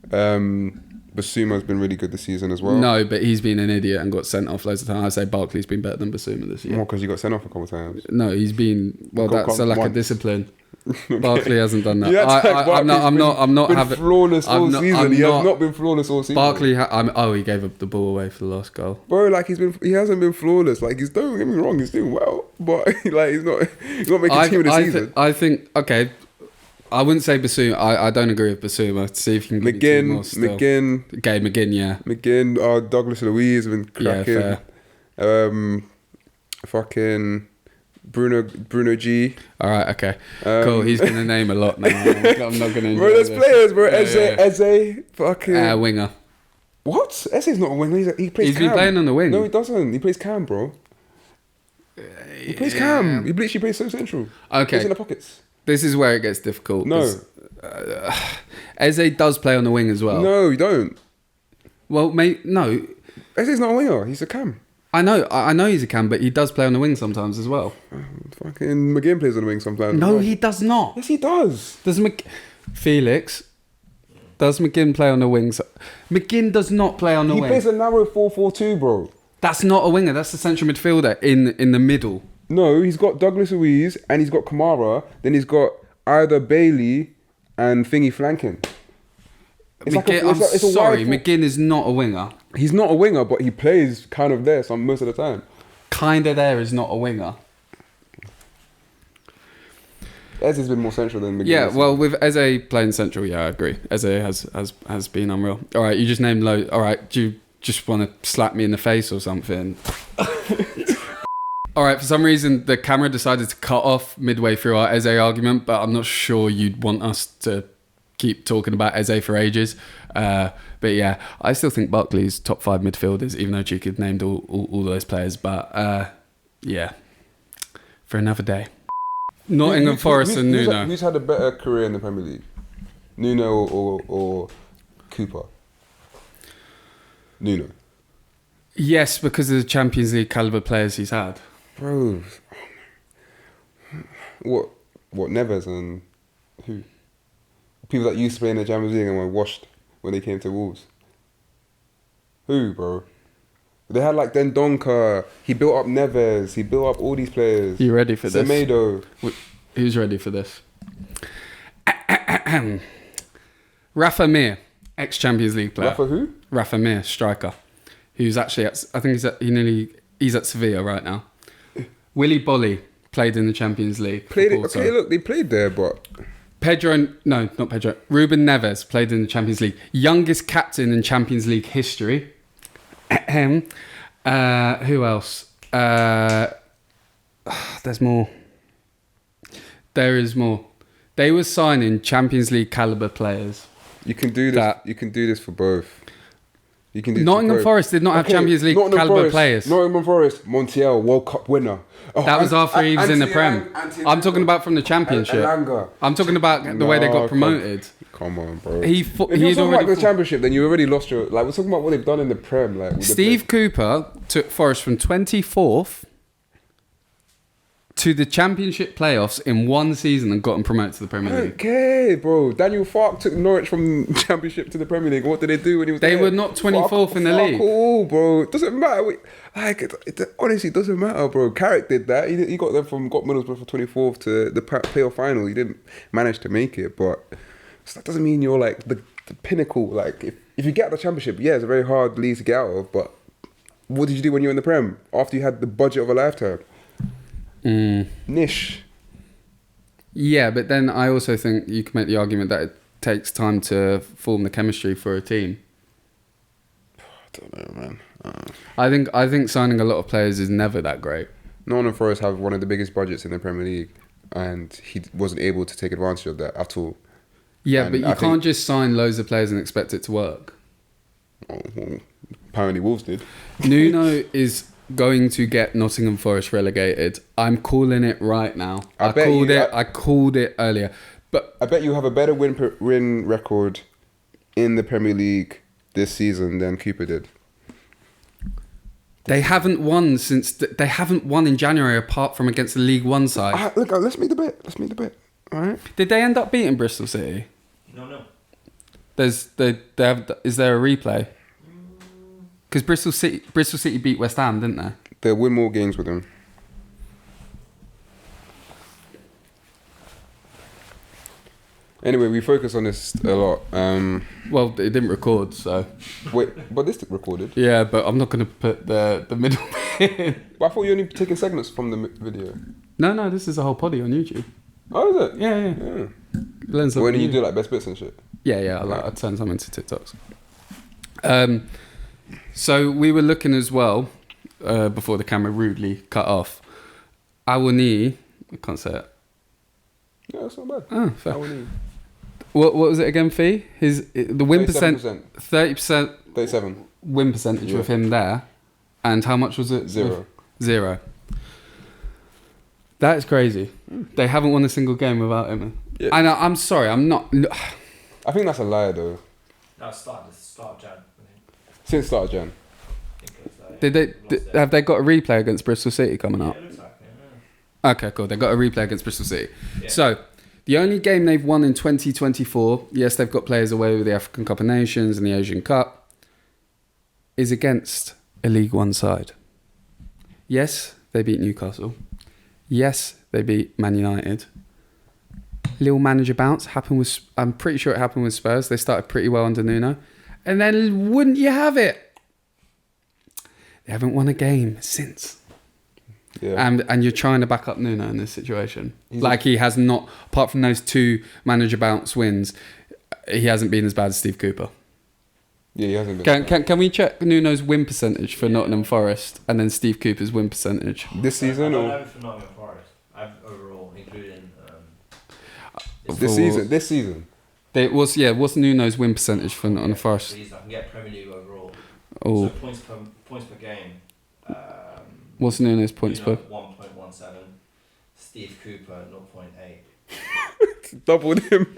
[SPEAKER 2] Basuma's been really good this season as well.
[SPEAKER 1] No, but he's been an idiot and got sent off loads of times. I say Barkley's been better than Basuma this year.
[SPEAKER 2] More because he got sent off a couple of times.
[SPEAKER 1] No, he's been. Well, that's a lack of discipline. Barkley hasn't done that.
[SPEAKER 2] Yeah,
[SPEAKER 1] I'm not
[SPEAKER 2] been
[SPEAKER 1] having
[SPEAKER 2] flawless all season. He has not been flawless all season.
[SPEAKER 1] Barkley. He gave up the ball away for the last goal.
[SPEAKER 2] Bro, like he hasn't been flawless. Like don't get me wrong, he's doing well, but like he's not making team of the season.
[SPEAKER 1] I think okay. I wouldn't say Basuma. I don't agree with Basuma. See if you can give me more still.
[SPEAKER 2] McGinn.
[SPEAKER 1] Okay, McGinn, yeah.
[SPEAKER 2] McGinn, Douglas Luiz have been cracking.
[SPEAKER 1] Yeah,
[SPEAKER 2] Fucking Bruno G.
[SPEAKER 1] All right, okay. Cool, he's going to name a lot now. I'm not going to
[SPEAKER 2] bro, there's players, bro. Eze, fucking...
[SPEAKER 1] winger.
[SPEAKER 2] What? Eze's not a winger. He plays
[SPEAKER 1] He's
[SPEAKER 2] cam.
[SPEAKER 1] Been playing on the wing.
[SPEAKER 2] No, he doesn't. He plays cam, bro. He plays cam. He literally plays so central.
[SPEAKER 1] Okay.
[SPEAKER 2] He's in the pockets.
[SPEAKER 1] This is where it gets difficult.
[SPEAKER 2] No.
[SPEAKER 1] Eze does play on the wing as well.
[SPEAKER 2] No, you don't.
[SPEAKER 1] Well, mate, no.
[SPEAKER 2] Eze's not a winger. He's a cam.
[SPEAKER 1] I know he's a cam, but he does play on the wing sometimes as well.
[SPEAKER 2] Fucking McGinn plays on the wing sometimes.
[SPEAKER 1] No, he does not.
[SPEAKER 2] Yes, he does.
[SPEAKER 1] Felix, does McGinn play on the wings? McGinn does not play on the wing.
[SPEAKER 2] He plays a narrow 4-4-2, bro.
[SPEAKER 1] That's not a winger. That's a central midfielder in the middle.
[SPEAKER 2] No, he's got Douglas Luiz and he's got Kamara. Then he's got either Bailey and Thingy flanking.
[SPEAKER 1] McGinn is not a winger.
[SPEAKER 2] He's not a winger, but he plays kind of there most of the time.
[SPEAKER 1] Kind of there is not a winger.
[SPEAKER 2] Eze's been more central than McGinn.
[SPEAKER 1] Yeah, well, with Eze playing central, yeah, I agree. Eze has been unreal. All right, you just named loads. All right, do you just want to slap me in the face or something? All right, for some reason, the camera decided to cut off midway through our Eze argument, but I'm not sure you'd want us to keep talking about Eze for ages. But yeah, I still think Barkley's top 5 midfielders, even though Chika named all those players. But yeah, for another day. Nottingham Forest and Nuno.
[SPEAKER 2] Who's had a better career in the Premier League? Nuno or Cooper? Nuno.
[SPEAKER 1] Yes, because of the Champions League caliber players he's had.
[SPEAKER 2] Bro, what Neves and who? People that used to play in the Champions League and were washed when they came to Wolves. Who, bro? They had like Dendonka. He built up Neves. He built up all these players.
[SPEAKER 1] You ready for this?
[SPEAKER 2] Semedo.
[SPEAKER 1] Who's ready for this? Rafa Mir, ex-Champions League player.
[SPEAKER 2] Rafa who?
[SPEAKER 1] Rafa Mir, striker. Who's actually I think he's at Sevilla right now. Willy Bolly played in the Champions League.
[SPEAKER 2] Okay, look, they played there, but
[SPEAKER 1] not Pedro. Ruben Neves played in the Champions League. Youngest captain in Champions League history. Who else? There's more. There is more. They were signing Champions League caliber players.
[SPEAKER 2] You can do this. You can do this for both. You can do
[SPEAKER 1] Nottingham Forest did not have Champions League caliber players.
[SPEAKER 2] Nottingham Forest, Montiel, World Cup winner. Oh,
[SPEAKER 1] that was after he was in the Prem. I'm talking about from the Championship. I'm talking about the way they got promoted.
[SPEAKER 2] Come on, bro.
[SPEAKER 1] If
[SPEAKER 2] you're talking about the Championship, then you already lost your... Like, we're talking about what they've done in the Prem. Like,
[SPEAKER 1] Steve Cooper took Forest from 24th to the Championship playoffs in one season and got them promoted to the Premier League.
[SPEAKER 2] Okay, bro. Daniel Farke took Norwich from Championship to the Premier League. What did they do when he was there?
[SPEAKER 1] They were not 24th in the league.
[SPEAKER 2] Cool, bro. It doesn't matter. It honestly doesn't matter, bro. Carrick did that. He got them from Middlesbrough for 24th to the playoff final. He didn't manage to make it, but that doesn't mean you're like the pinnacle. Like if you get out of the Championship, yeah, it's a very hard league to get out of. But what did you do when you were in the Prem after you had the budget of a lifetime? Niche.
[SPEAKER 1] Yeah, but then I also think you can make the argument that it takes time to form the chemistry for a team.
[SPEAKER 2] I don't know, man.
[SPEAKER 1] I think signing a lot of players is never that great.
[SPEAKER 2] Nottingham Forest have one of the biggest budgets in the Premier League, and he wasn't able to take advantage of that at all.
[SPEAKER 1] Yeah, but you can't just sign loads of players and expect it to work.
[SPEAKER 2] Oh, well, apparently Wolves did.
[SPEAKER 1] Nuno is going to get Nottingham Forest relegated. I'm calling it right now. I called it earlier. But
[SPEAKER 2] I bet you have a better win record in the Premier League this season than Cooper did.
[SPEAKER 1] They haven't won they haven't won in January apart from against the League One side.
[SPEAKER 2] Look, let's make the bet. All right.
[SPEAKER 1] Did they end up beating Bristol City?
[SPEAKER 3] No.
[SPEAKER 1] Is there a replay? Because Bristol City beat West Ham, didn't they?
[SPEAKER 2] They'll win more games with them. Anyway, we focus on this a lot.
[SPEAKER 1] Well, it didn't record, so...
[SPEAKER 2] Wait, but this recorded?
[SPEAKER 1] Yeah, but I'm not going to put the middle bit in.
[SPEAKER 2] But I thought you only taking segments from the video.
[SPEAKER 1] No, this is a whole poddy on YouTube.
[SPEAKER 2] Oh, is it?
[SPEAKER 1] Yeah.
[SPEAKER 2] When you do like best bits and shit?
[SPEAKER 1] Yeah, I turn some into TikToks. So we were looking as well, before the camera rudely cut off. Awani, I can't say it.
[SPEAKER 2] Yeah, that's not bad.
[SPEAKER 1] Oh, fair.
[SPEAKER 2] Awani.
[SPEAKER 1] What was it again, Fee? The win
[SPEAKER 2] 30%. 37.
[SPEAKER 1] Win percentage with him there. And how much was it?
[SPEAKER 2] 0.
[SPEAKER 1] 0. That is crazy. They haven't won a single game without him.
[SPEAKER 2] Yeah.
[SPEAKER 1] And I'm sorry, I'm not...
[SPEAKER 2] I think that's a lie, though.
[SPEAKER 3] No, start of Jan. I think.
[SPEAKER 2] Since start of Jan.
[SPEAKER 1] Have they got a replay against Bristol City coming up?
[SPEAKER 3] Yeah, it looks like it, yeah.
[SPEAKER 1] Okay, cool. They've got a replay against Bristol City.
[SPEAKER 3] Yeah.
[SPEAKER 1] So, the only game they've won in 2024, yes, they've got players away with the African Cup of Nations and the Asian Cup, is against a League One side. Yes, they beat Newcastle. Yes, they beat Man United. Little manager bounce happened with... I'm pretty sure it happened with Spurs. They started pretty well under Nuno. And then, wouldn't you have it? They haven't won a game since.
[SPEAKER 2] Yeah.
[SPEAKER 1] And you're trying to back up Nuno in this situation. He has not, apart from those 2 manager bounce wins, he hasn't been as bad as Steve Cooper.
[SPEAKER 2] Yeah, he hasn't been.
[SPEAKER 1] Can we check Nuno's win percentage for Nottingham Forest and then Steve Cooper's win percentage?
[SPEAKER 2] This season
[SPEAKER 3] I don't
[SPEAKER 2] or?
[SPEAKER 3] have it for Nottingham Forest. I've overall, including...
[SPEAKER 2] This season.
[SPEAKER 1] What's Nuno's win percentage for Nottingham Forest?
[SPEAKER 3] I can get Premier League overall.
[SPEAKER 1] Oh.
[SPEAKER 3] So points per game.
[SPEAKER 1] What's Nuno's points per?
[SPEAKER 3] 1.17. Steve Cooper 0.8.
[SPEAKER 2] Doubled him.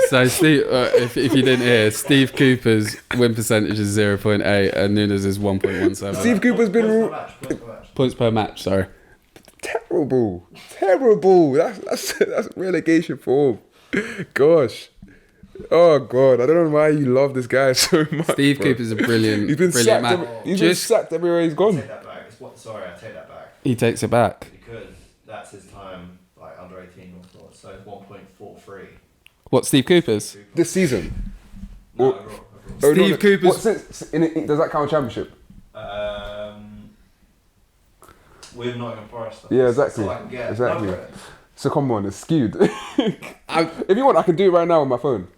[SPEAKER 1] So Steve, if you didn't hear, Steve Cooper's win percentage is 0.8 and Nuno's is 1.17.
[SPEAKER 2] Steve Cooper's been
[SPEAKER 1] Points per match. Sorry.
[SPEAKER 2] Terrible. That's relegation form. Gosh. Oh God, I don't know why you love this guy so much.
[SPEAKER 1] Steve Cooper's a brilliant,
[SPEAKER 2] He's been
[SPEAKER 1] brilliant
[SPEAKER 2] sacked.
[SPEAKER 1] man.
[SPEAKER 2] He's been sacked everywhere he's gone.
[SPEAKER 3] I take that back. I take that back.
[SPEAKER 1] He takes it back.
[SPEAKER 3] Because that's his time, like under 18 or so. So it's 1.43.
[SPEAKER 1] What, Steve Cooper's?
[SPEAKER 2] This season.
[SPEAKER 3] No,
[SPEAKER 2] Oh,
[SPEAKER 1] Steve Cooper's.
[SPEAKER 2] Does that count championship?
[SPEAKER 3] With Nottingham Forest.
[SPEAKER 2] Yeah, exactly.
[SPEAKER 3] So I can get
[SPEAKER 2] Exactly.
[SPEAKER 3] number it.
[SPEAKER 2] So come on, it's skewed. If you want, I can do it right now on my phone.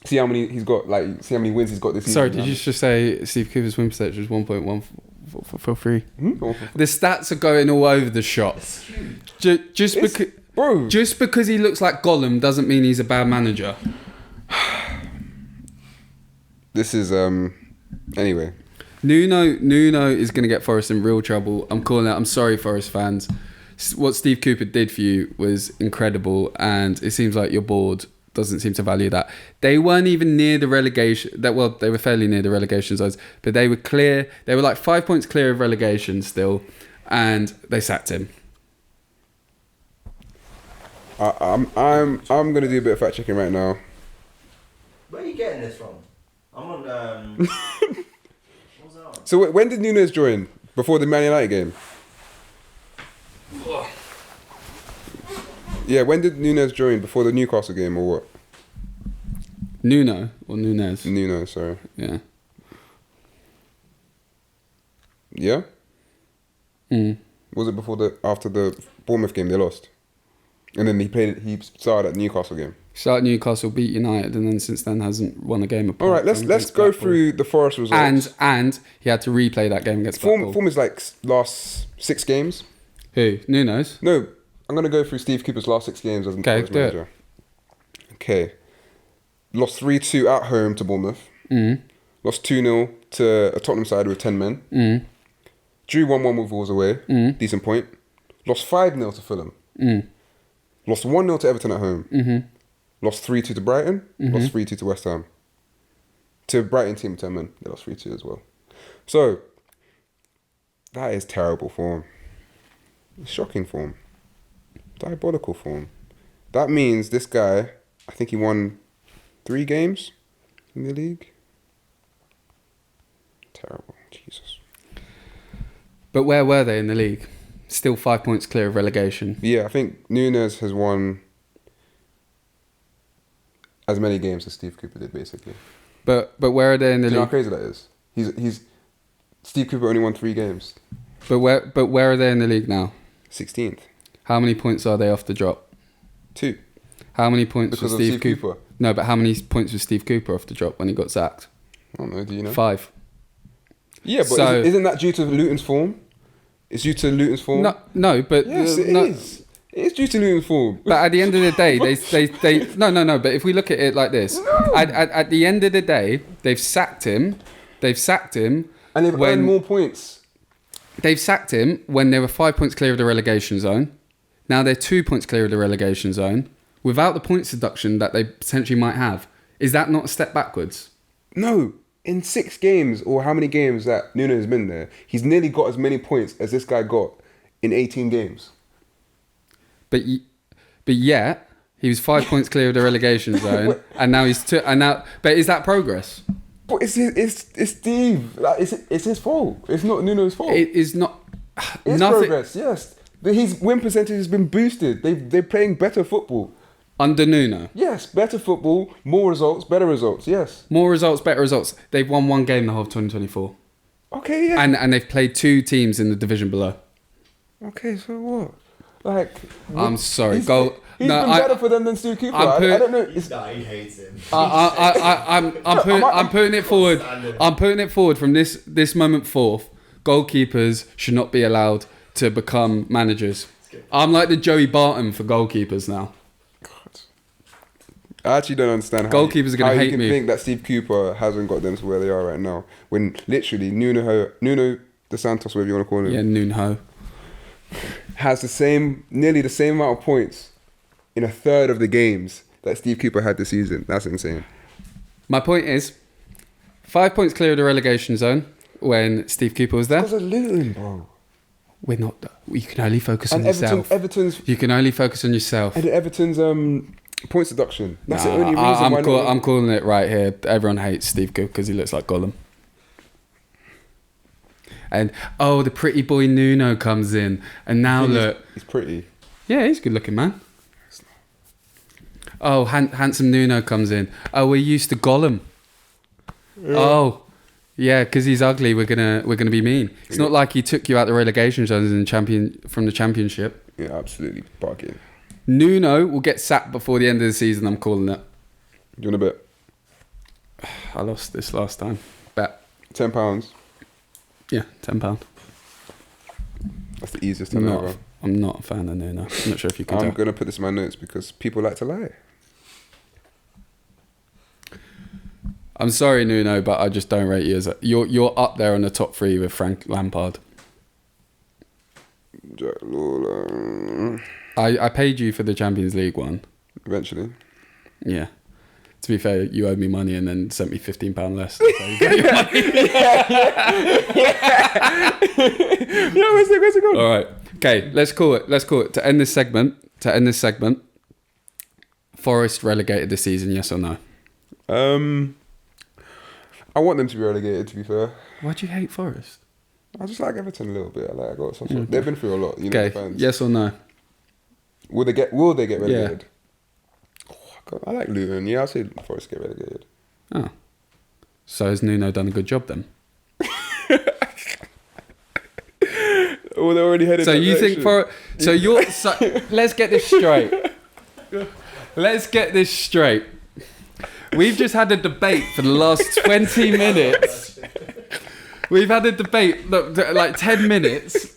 [SPEAKER 2] See how many he's got. Like, see how many wins he's got this season.
[SPEAKER 1] Sorry, did you just say Steve Cooper's win percentage was 1.143?
[SPEAKER 2] Hmm?
[SPEAKER 1] The stats are going all over the shop.
[SPEAKER 3] It's huge.
[SPEAKER 1] Just because he looks like Gollum doesn't mean he's a bad manager.
[SPEAKER 2] This is anyway.
[SPEAKER 1] Nuno is going to get Forest in real trouble. I'm calling it. I'm sorry, Forest fans. What Steve Cooper did for you was incredible, and it seems like your board doesn't seem to value that. They weren't even near the relegation. They were fairly near the relegation zones, but they were clear. They were like 5 points clear of relegation still, and they sacked him.
[SPEAKER 2] I'm gonna do a bit of fact checking right now.
[SPEAKER 3] Where are you getting this from? I'm on. What was that on?
[SPEAKER 2] So when did Nunes join? Before the Man United game? Yeah, when did Nunes join? Before the Newcastle game or what?
[SPEAKER 1] Nuno or Nunes?
[SPEAKER 2] Nuno, sorry.
[SPEAKER 1] Yeah.
[SPEAKER 2] Yeah?
[SPEAKER 1] Mm.
[SPEAKER 2] Was it after the Bournemouth game they lost? And then he started at Newcastle game.
[SPEAKER 1] Started Newcastle, beat United, and then since then hasn't won a game.
[SPEAKER 2] All right, let's go through the Forest results.
[SPEAKER 1] And he had to replay that game against Blackpool.
[SPEAKER 2] Form is like last 6 games.
[SPEAKER 1] Who? Nuno's?
[SPEAKER 2] No, I'm gonna go through Steve Cooper's last 6 games as manager. Okay. Lost 3-2 at home to Bournemouth.
[SPEAKER 1] Mm.
[SPEAKER 2] lost 2-0 to a Tottenham side with 10 men. Drew 1-1 with Wolves away, decent point. Lost 5-0 to Fulham. Lost 1-0 to Everton at home. Lost 3-2 to Brighton. Lost 3-2 to West Ham. To Brighton team 10 men, they lost 3-2 as well. So, that is terrible form. Shocking form. Diabolical form. That means this guy, I think he won 3 games in the league. Terrible. Jesus.
[SPEAKER 1] But where were they in the league? Still 5 points clear of relegation.
[SPEAKER 2] Yeah, I think Nunes has won as many games as Steve Cooper did, basically.
[SPEAKER 1] But where are they in the
[SPEAKER 2] Do you know
[SPEAKER 1] league?
[SPEAKER 2] how crazy that is? He's Steve Cooper only won 3 games.
[SPEAKER 1] But where are they in the league now?
[SPEAKER 2] 16th.
[SPEAKER 1] How many points are they off the drop?
[SPEAKER 2] 2.
[SPEAKER 1] How many points
[SPEAKER 2] Because
[SPEAKER 1] was
[SPEAKER 2] of
[SPEAKER 1] Steve Cooper? No, but how many points was Steve Cooper off the drop when he got sacked?
[SPEAKER 2] I don't know, do you know?
[SPEAKER 1] 5.
[SPEAKER 2] Yeah, but
[SPEAKER 1] So-
[SPEAKER 2] isn't that due to Luton's form? It's due to Luton's form?
[SPEAKER 1] No, but
[SPEAKER 2] Yes, it is. It is due to Luton's form.
[SPEAKER 1] But at the end of the day, they no. But if we look at it like this, at the end of the day, they've sacked him.
[SPEAKER 2] And they've
[SPEAKER 1] when-
[SPEAKER 2] earned more points.
[SPEAKER 1] They've sacked him when they were 5 points clear of the relegation zone. Now they're 2 points clear of the relegation zone without the points deduction that they potentially might have. Is that not a step backwards?
[SPEAKER 2] No. In 6 games, or how many games that Nuno has been there, he's nearly got as many points as this guy got in 18 games.
[SPEAKER 1] But yet he was 5 points clear of the relegation zone, and now he's 2. And now, but is that progress?
[SPEAKER 2] But it's Steve. Like, it's his fault. It's not Nuno's fault.
[SPEAKER 1] It is not.
[SPEAKER 2] It's
[SPEAKER 1] Nothing
[SPEAKER 2] progress, yes. His win percentage has been boosted. They're playing better football.
[SPEAKER 1] under Nuno.
[SPEAKER 2] Yes, better football, more results, better results, yes.
[SPEAKER 1] More results, better results. They've won 1 game the whole of 2024,
[SPEAKER 2] Okay, yeah.
[SPEAKER 1] and they've played 2 teams in the division below.
[SPEAKER 2] Okay, so what? Like...
[SPEAKER 1] I'm sorry,
[SPEAKER 2] He's
[SPEAKER 1] goal.
[SPEAKER 2] been
[SPEAKER 1] No,
[SPEAKER 2] better for them than Steve Cooper.
[SPEAKER 1] I'm
[SPEAKER 2] I don't know.
[SPEAKER 3] Nah, he hates him.
[SPEAKER 1] I'm putting it forward. I'm putting it forward from this moment forth. Goalkeepers should not be allowed to become managers. I'm like the Joey Barton for goalkeepers now.
[SPEAKER 2] I actually don't understand how
[SPEAKER 1] Goalkeepers are gonna hate
[SPEAKER 2] you can
[SPEAKER 1] me.
[SPEAKER 2] think that Steve Cooper hasn't got them to where they are right now. When literally Nuno De Santos, whatever you want to call him,
[SPEAKER 1] Yeah, Nuno.
[SPEAKER 2] has nearly the same amount of points in a third of the games that Steve Cooper had this season. That's insane.
[SPEAKER 1] My point is, 5 points clear of the relegation zone when Steve Cooper was there.
[SPEAKER 2] Because of Luton, bro.
[SPEAKER 1] We're not. You can only focus on
[SPEAKER 2] And
[SPEAKER 1] yourself.
[SPEAKER 2] Everton's
[SPEAKER 1] You can only focus on yourself.
[SPEAKER 2] and Everton's points deduction. That's the
[SPEAKER 1] Nah,
[SPEAKER 2] only reason why.
[SPEAKER 1] I'm calling it right here. Everyone hates Steve Cooper because he looks like Gollum. And the pretty boy Nuno comes in, and now look,
[SPEAKER 2] he's pretty.
[SPEAKER 1] yeah, he's a good looking man. Oh, handsome Nuno comes in. Oh, we're used to Gollum.
[SPEAKER 2] Yeah.
[SPEAKER 1] Oh, yeah, because he's ugly. We're gonna be mean. It's not like he took you out the relegation zones from the championship.
[SPEAKER 2] Yeah, absolutely bugging.
[SPEAKER 1] Nuno will get sacked before the end of the season. I'm calling it.
[SPEAKER 2] Do you want a bet?
[SPEAKER 1] I lost this last time. Bet.
[SPEAKER 2] £10.
[SPEAKER 1] Yeah, £10.
[SPEAKER 2] That's the easiest time ever.
[SPEAKER 1] I'm not a fan of Nuno. I'm not sure if you can
[SPEAKER 2] I'm
[SPEAKER 1] tell.
[SPEAKER 2] gonna put this in my notes because people like to lie.
[SPEAKER 1] I'm sorry, Nuno, but I just don't rate you as you're up there on the top 3 with Frank Lampard.
[SPEAKER 2] Jack Lawler.
[SPEAKER 1] I paid you for the Champions League one.
[SPEAKER 2] Eventually.
[SPEAKER 1] Yeah. To be fair, you owed me money and then sent me £15 less.
[SPEAKER 2] Yeah, where's it going?
[SPEAKER 1] All right. Okay, let's call it. To end this segment, Forest relegated this season, yes or no?
[SPEAKER 2] I want them to be relegated, to be fair.
[SPEAKER 1] Why do you hate Forest?
[SPEAKER 2] I just like Everton a little bit. I got some sort. They've been through a lot, you know,
[SPEAKER 1] Okay,
[SPEAKER 2] the fans.
[SPEAKER 1] yes or no?
[SPEAKER 2] Will they get relegated? Oh, God, I like Luton. Yeah, I'll say Forest get relegated.
[SPEAKER 1] Oh. So has Nuno done a good job then?
[SPEAKER 2] Oh, they're already headed.
[SPEAKER 1] So you think let's get this straight. Let's get this straight. We've just had a debate for the last 20 minutes. We've had a debate, look, like 10 minutes.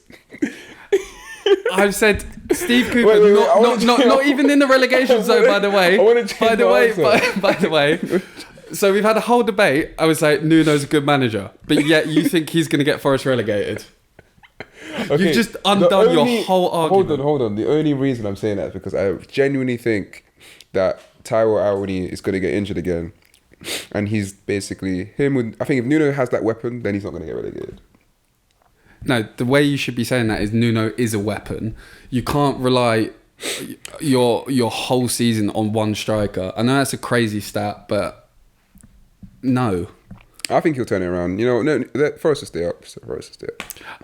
[SPEAKER 1] I've said Steve Cooper, not even in the relegation zone, by the way.
[SPEAKER 2] I wanna change
[SPEAKER 1] By the
[SPEAKER 2] my
[SPEAKER 1] way,
[SPEAKER 2] answer.
[SPEAKER 1] by the way, So we've had a whole debate. I was like, Nuno's a good manager, but yet you think he's going to get Forest relegated.
[SPEAKER 2] Okay,
[SPEAKER 1] You've just undone your whole argument.
[SPEAKER 2] Hold on. The only reason I'm saying that is because I genuinely think that Taiwo Awoniyi is going to get injured again. And he's basically I think if Nuno has that weapon, then he's not going to get relegated.
[SPEAKER 1] No, the way you should be saying that is Nuno is a weapon. You can't rely your whole season on one striker. I know that's a crazy stat, but no.
[SPEAKER 2] I think he'll turn it around. You know, no, let Forest will stay up.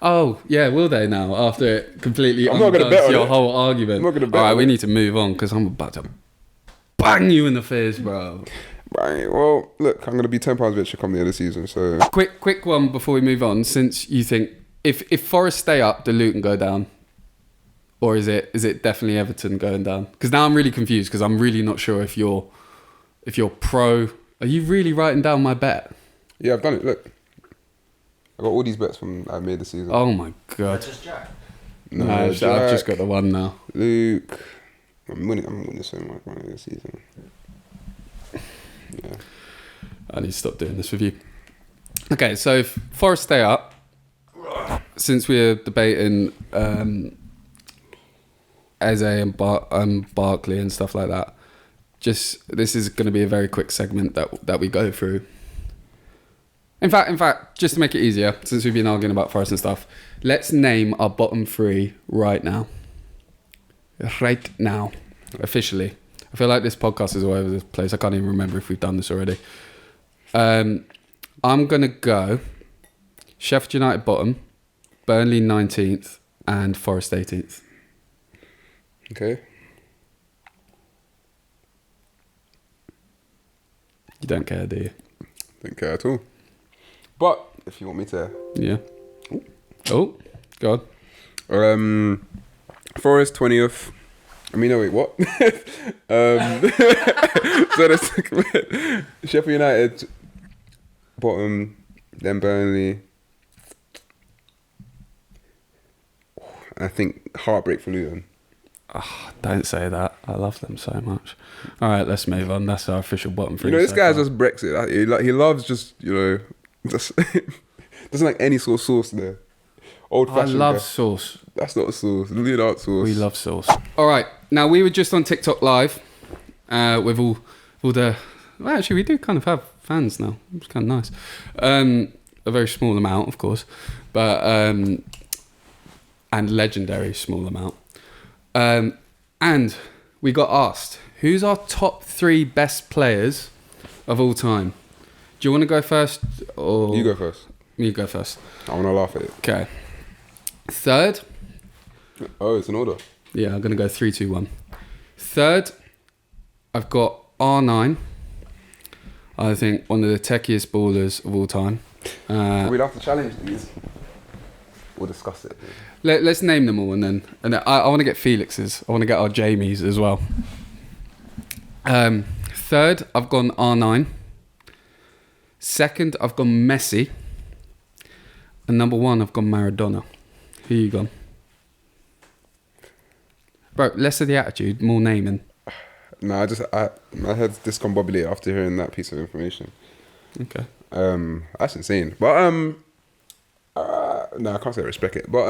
[SPEAKER 1] Oh, yeah, will they now? After it completely
[SPEAKER 2] I'm not gonna bet on
[SPEAKER 1] your
[SPEAKER 2] it.
[SPEAKER 1] whole argument.
[SPEAKER 2] I'm not gonna bet
[SPEAKER 1] All right,
[SPEAKER 2] on
[SPEAKER 1] we
[SPEAKER 2] it.
[SPEAKER 1] need to move on because I'm about to bang you in the face, bro.
[SPEAKER 2] Right. Well, look, I'm going to be £10 richer come the end of the season. So
[SPEAKER 1] Quick one before we move on. Since you think if Forest stay up, do Luton go down, or is it definitely Everton going down? Because now I'm really confused because I'm really not sure if you're pro. Are you really writing down my bet?
[SPEAKER 2] yeah, I've done it. Look, I got all these bets from I made the season.
[SPEAKER 1] Oh my god!
[SPEAKER 3] Just Jack.
[SPEAKER 1] No, I've just got the one now.
[SPEAKER 2] Luke, I'm winning so much money this season. Yeah.
[SPEAKER 1] I need to stop doing this with you. Okay, so if Forest stay up, since we're debating Eze and Barkley and stuff like that, this is going to be a very quick segment that we go through. In fact, just to make it easier, since we've been arguing about Forest and stuff, let's name our bottom three right now. Right now, officially. I feel like this podcast is all over the place. I can't even remember if we've done this already. I'm going to go Sheffield United bottom, Burnley 19th, and Forest 18th.
[SPEAKER 2] Okay.
[SPEAKER 1] You don't care, do you?
[SPEAKER 2] Don't care at all. But if you want me to,
[SPEAKER 1] Yeah. Oh, God.
[SPEAKER 2] Forest 20th. I mean, no, wait, what? So that's Sheffield United bottom, then Burnley. I think heartbreak for Luton.
[SPEAKER 1] Oh, don't say that. I love them so much. All right, let's move on. That's our official bottom three.
[SPEAKER 2] You know, this
[SPEAKER 1] so
[SPEAKER 2] guy's
[SPEAKER 1] far.
[SPEAKER 2] just Brexit. He loves just, just doesn't like any sort of sauce there. Old
[SPEAKER 1] I
[SPEAKER 2] fashioned.
[SPEAKER 1] love sauce.
[SPEAKER 2] That's not a sauce. Luton art sauce.
[SPEAKER 1] We love sauce. All right, now we were just on TikTok live with all the. Well, actually, we do kind of have fans now. It's kind of nice. A very small amount, of course, but and legendary small amount. And we got asked, who's our top three best players of all time? Do you want to go first, or
[SPEAKER 2] You go first.
[SPEAKER 1] Me go first?
[SPEAKER 2] I want to laugh at it.
[SPEAKER 1] Okay. Third.
[SPEAKER 2] Oh, it's an order.
[SPEAKER 1] Yeah, I'm gonna go 3, 2, 1. Third, I've got R9. I think one of the techiest ballers of all time.
[SPEAKER 2] We'd have to challenge these. We'll discuss it.
[SPEAKER 1] Let's name them all, and then I want to get Felix's. I want to get our Jamies as well. Third, I've gone R9. Second, I've gone Messi. And number one, I've gone Maradona. Who you gone? Bro, less of the attitude, more naming.
[SPEAKER 2] No, my head's discombobulated after hearing that piece of information.
[SPEAKER 1] Okay.
[SPEAKER 2] That's insane. But no, I can't say I respect it. But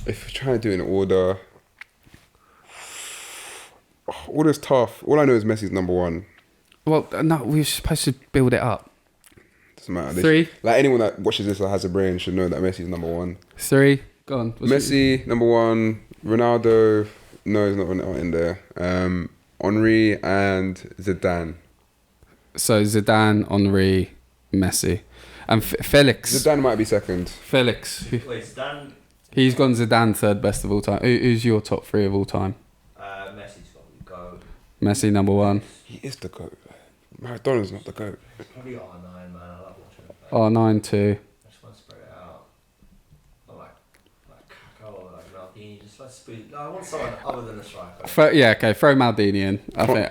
[SPEAKER 2] if you're trying to do it in order, order's tough. All I know is Messi's number one.
[SPEAKER 1] Well, no, we're supposed to build it up.
[SPEAKER 2] Doesn't matter.
[SPEAKER 1] Three.
[SPEAKER 2] Like anyone that watches this that has a brain should know that Messi's number one.
[SPEAKER 1] 3. Go on.
[SPEAKER 2] Messi number one. Ronaldo. No, he's not in there. Henri and Zidane.
[SPEAKER 1] So Zidane, Henri, Messi. And Felix.
[SPEAKER 2] Zidane might be second.
[SPEAKER 1] Felix.
[SPEAKER 3] Wait, Stan.
[SPEAKER 1] He's gone Zidane third best of all time. Who's your top 3 of all time?
[SPEAKER 3] Messi's got to go.
[SPEAKER 1] Messi number 1.
[SPEAKER 2] He is the GOAT. Maradona's not the GOAT.
[SPEAKER 3] Probably R9, man. I love watching it.
[SPEAKER 1] R9 2.
[SPEAKER 3] I just want to spread it out. I like Kakao or like Maldini. Just like speed. I want someone other than a striker.
[SPEAKER 1] Yeah, okay. Throw Maldini in. I think.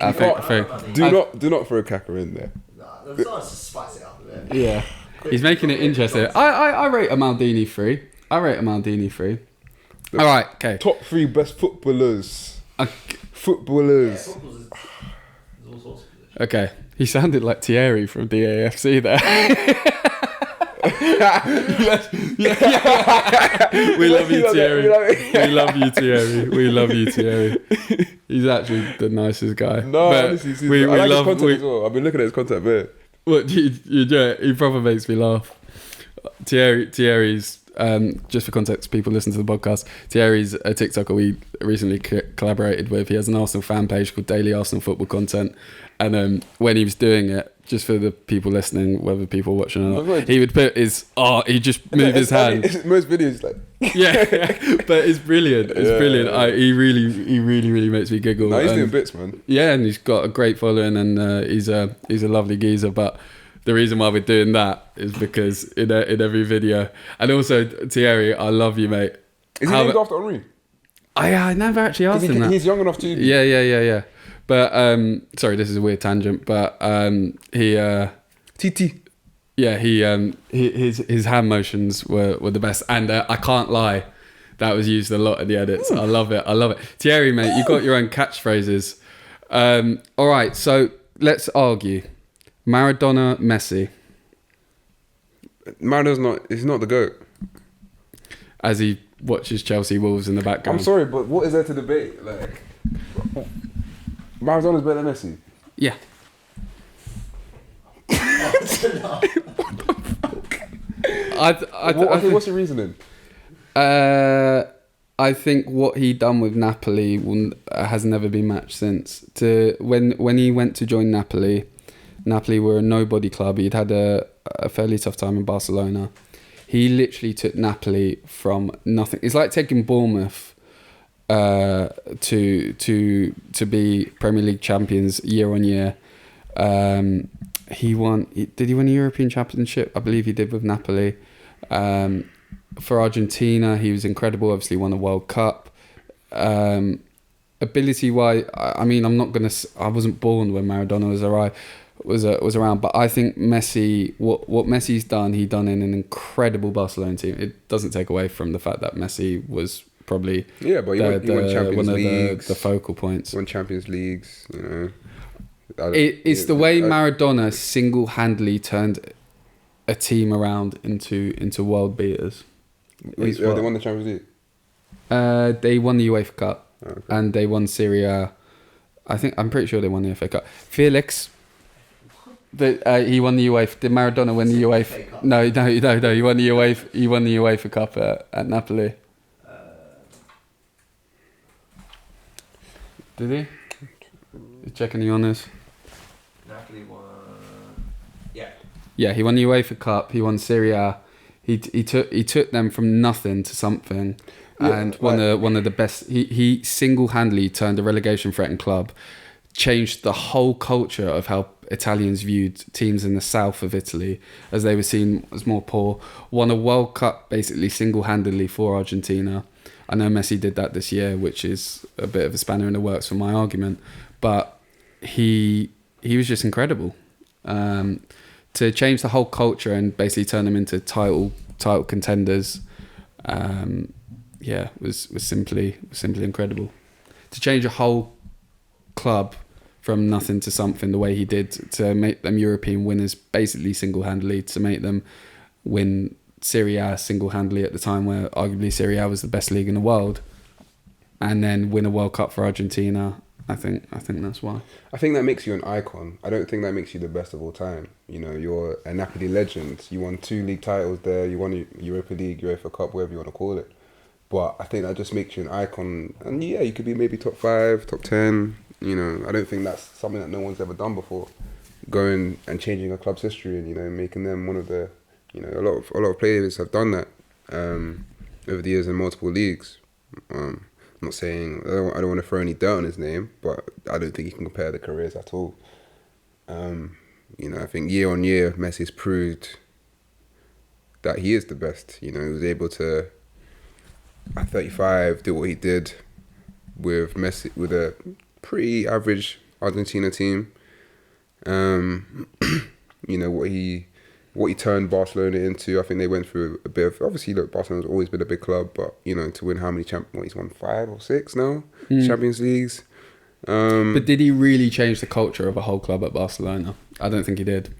[SPEAKER 2] Do not throw Kaka in there.
[SPEAKER 3] Nah, there's someone to spice it up a bit.
[SPEAKER 1] Yeah. He's making it interesting. I rate a Maldini 3. All right, okay.
[SPEAKER 2] Top 3 best footballers.
[SPEAKER 1] Uh,
[SPEAKER 2] Footballers.
[SPEAKER 3] Football's is all sorts of positions.
[SPEAKER 1] Okay, he sounded like Thierry from DAFC there. We love you, Thierry. We love you, Thierry. We love you, Thierry. He's actually the nicest guy.
[SPEAKER 2] No,
[SPEAKER 1] But
[SPEAKER 2] honestly,
[SPEAKER 1] we
[SPEAKER 2] I like
[SPEAKER 1] love.
[SPEAKER 2] his content as well. I've been looking at his content a bit.
[SPEAKER 1] What he probably makes me laugh. Thierry's just for context, people listen to the podcast. Thierry's a TikToker we recently collaborated with. He has an Arsenal fan page called Daily Arsenal Football Content, and when he was doing it, just for the people listening, whether people watching or not, he would put his he just move his hand.
[SPEAKER 2] Most videos like
[SPEAKER 1] yeah, but it's brilliant. It's brilliant. He really makes me giggle.
[SPEAKER 2] No, he's doing bits, man.
[SPEAKER 1] Yeah, and he's got a great following, and he's a lovely geezer. But the reason why we're doing that is because in every video, and also Thierry, I love you, mate.
[SPEAKER 2] Is he named after Henri?
[SPEAKER 1] I never actually asked him that.
[SPEAKER 2] He's young enough to.
[SPEAKER 1] Yeah. But sorry, this is a weird tangent. But he
[SPEAKER 2] TT.
[SPEAKER 1] Yeah, his hand motions were the best, and I can't lie, that was used a lot in the edits. I love it. Thierry, mate, you got your own catchphrases. All right, so let's argue. Maradona, Messi.
[SPEAKER 2] He's not the GOAT.
[SPEAKER 1] As he watches Chelsea Wolves in the background.
[SPEAKER 2] I'm sorry, but what is there to debate? Like, Maradona's better than Messi.
[SPEAKER 1] Yeah.
[SPEAKER 2] What's the reasoning?
[SPEAKER 1] I think what he done with Napoli has never been matched since. When he went to join Napoli were a nobody club. He'd had a fairly tough time in Barcelona. He literally took Napoli from nothing. It's like taking Bournemouth to be Premier League champions year on year. He won. Did he win a European Championship? I believe he did with Napoli. For Argentina, he was incredible. Obviously, won a World Cup. Ability-wise, I mean, I'm not gonna. I wasn't born when Maradona was around, but I think Messi. What Messi's done, he done in an incredible Barcelona team. It doesn't take away from the fact that Messi was probably
[SPEAKER 2] he won Champions
[SPEAKER 1] one of
[SPEAKER 2] Leagues,
[SPEAKER 1] the focal points.
[SPEAKER 2] Won Champions Leagues, you know.
[SPEAKER 1] It's the way Maradona single-handedly turned a team around into world beaters.
[SPEAKER 2] They won the Champions League.
[SPEAKER 1] They won the UEFA Cup,
[SPEAKER 2] okay.
[SPEAKER 1] And they won Serie A. I'm pretty sure they won the FA Cup. Felix, he won the UEFA. Did Maradona win the UEFA? Cup? No. He won the UEFA. He won the UEFA Cup at Napoli. Did he? He's checking you on this.
[SPEAKER 3] Napoli won. Yeah.
[SPEAKER 1] Yeah, he won the UEFA Cup. He won Serie A. He took them from nothing to something, and one of the best. He single-handedly turned a relegation-threatened club, changed the whole culture of how Italians viewed teams in the south of Italy, as they were seen as more poor. Won a World Cup basically single-handedly for Argentina. I know Messi did that this year, which is a bit of a spanner in the works for my argument, but he was just incredible. To change the whole culture and basically turn them into title contenders, was simply incredible. To change a whole club from nothing to something the way he did, to make them European winners basically single-handedly, to make them win Serie A single-handedly at the time where arguably Serie A was the best league in the world, and then win a World Cup for Argentina. I think that's why.
[SPEAKER 2] I think that makes you an icon. I don't think that makes you the best of all time. You know, you're a Napoli legend. You won 2 league titles there. You won a Europa League, UEFA Cup, whatever you want to call it. But I think that just makes you an icon. And yeah, you could be maybe top 5, top 10. You know, I don't think that's something that no one's ever done before. Going and changing a club's history and, you know, making them one of the, you know, a lot of players have done that over the years in multiple leagues. I'm not saying I don't want to throw any dirt on his name, but I don't think you can compare the careers at all. You know, I think year on year, Messi's proved that he is the best. You know, he was able to, at 35, do what he did with Messi, with a pretty average Argentina team. You know, what he turned Barcelona into. I think they went through a bit of, obviously, look, Barcelona's always been a big club, but, you know, to win how many he's won 5 or 6 now, Champions Leagues.
[SPEAKER 1] But did he really change the culture of a whole club at Barcelona? I don't think he did.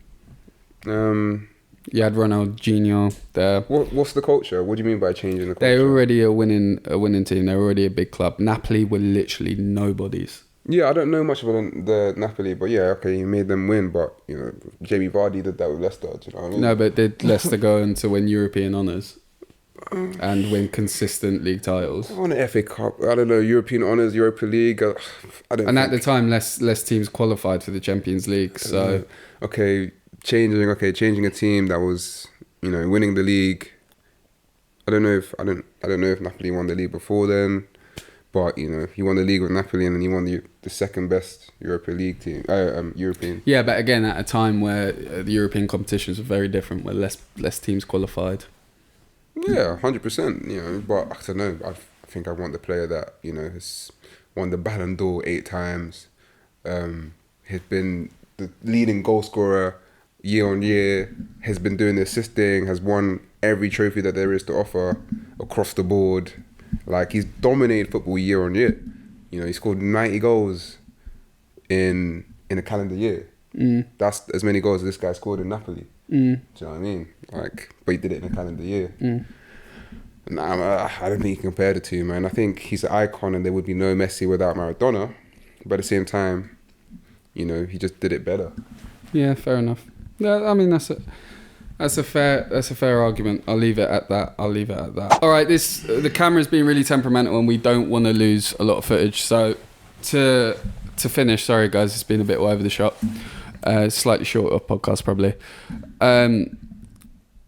[SPEAKER 1] You had Ronaldinho there.
[SPEAKER 2] What's the culture? What do you mean by changing the culture?
[SPEAKER 1] They were already a winning team. They were already a big club. Napoli were literally nobodies.
[SPEAKER 2] Yeah, I don't know much about the Napoli, but yeah, okay, he made them win. But you know, Jamie Vardy did that with Leicester. Do you know what I mean?
[SPEAKER 1] No, but did Leicester go on to win European honours and win consistent league titles?
[SPEAKER 2] I want an FA Cup. I don't know, European honours, Europa League. I don't.
[SPEAKER 1] And at the time, less teams qualified for the Champions League. So
[SPEAKER 2] changing a team that was, you know, winning the league. I don't know if Napoli won the league before then, but you know, he won the league with Napoli and then he won the second best Europa League team. European.
[SPEAKER 1] Yeah, but again, at a time where the European competitions were very different, where less teams qualified.
[SPEAKER 2] Yeah, 100%. You know, but I don't know. I think I want the player that, you know, has won the Ballon d'Or 8 times. Has been the leading goal scorer year on year. Has been doing the assisting. Has won every trophy that there is to offer across the board. Like, he's dominated football year on year. You know, he scored 90 goals in a calendar year. That's as many goals as this guy scored in Napoli. Do you know what I mean? Like, but he did it in a calendar year. Nah, I don't think you can compare the two, man. I think he's an icon and there would be no Messi without Maradona. But at the same time, you know, he just did it better.
[SPEAKER 1] Yeah, fair enough. Yeah, I mean, that's a fair argument. I'll leave it at that. All right, the camera's been really temperamental and we don't want to lose a lot of footage. So to finish, sorry guys, it's been a bit all over the shop. Slightly shorter podcast probably.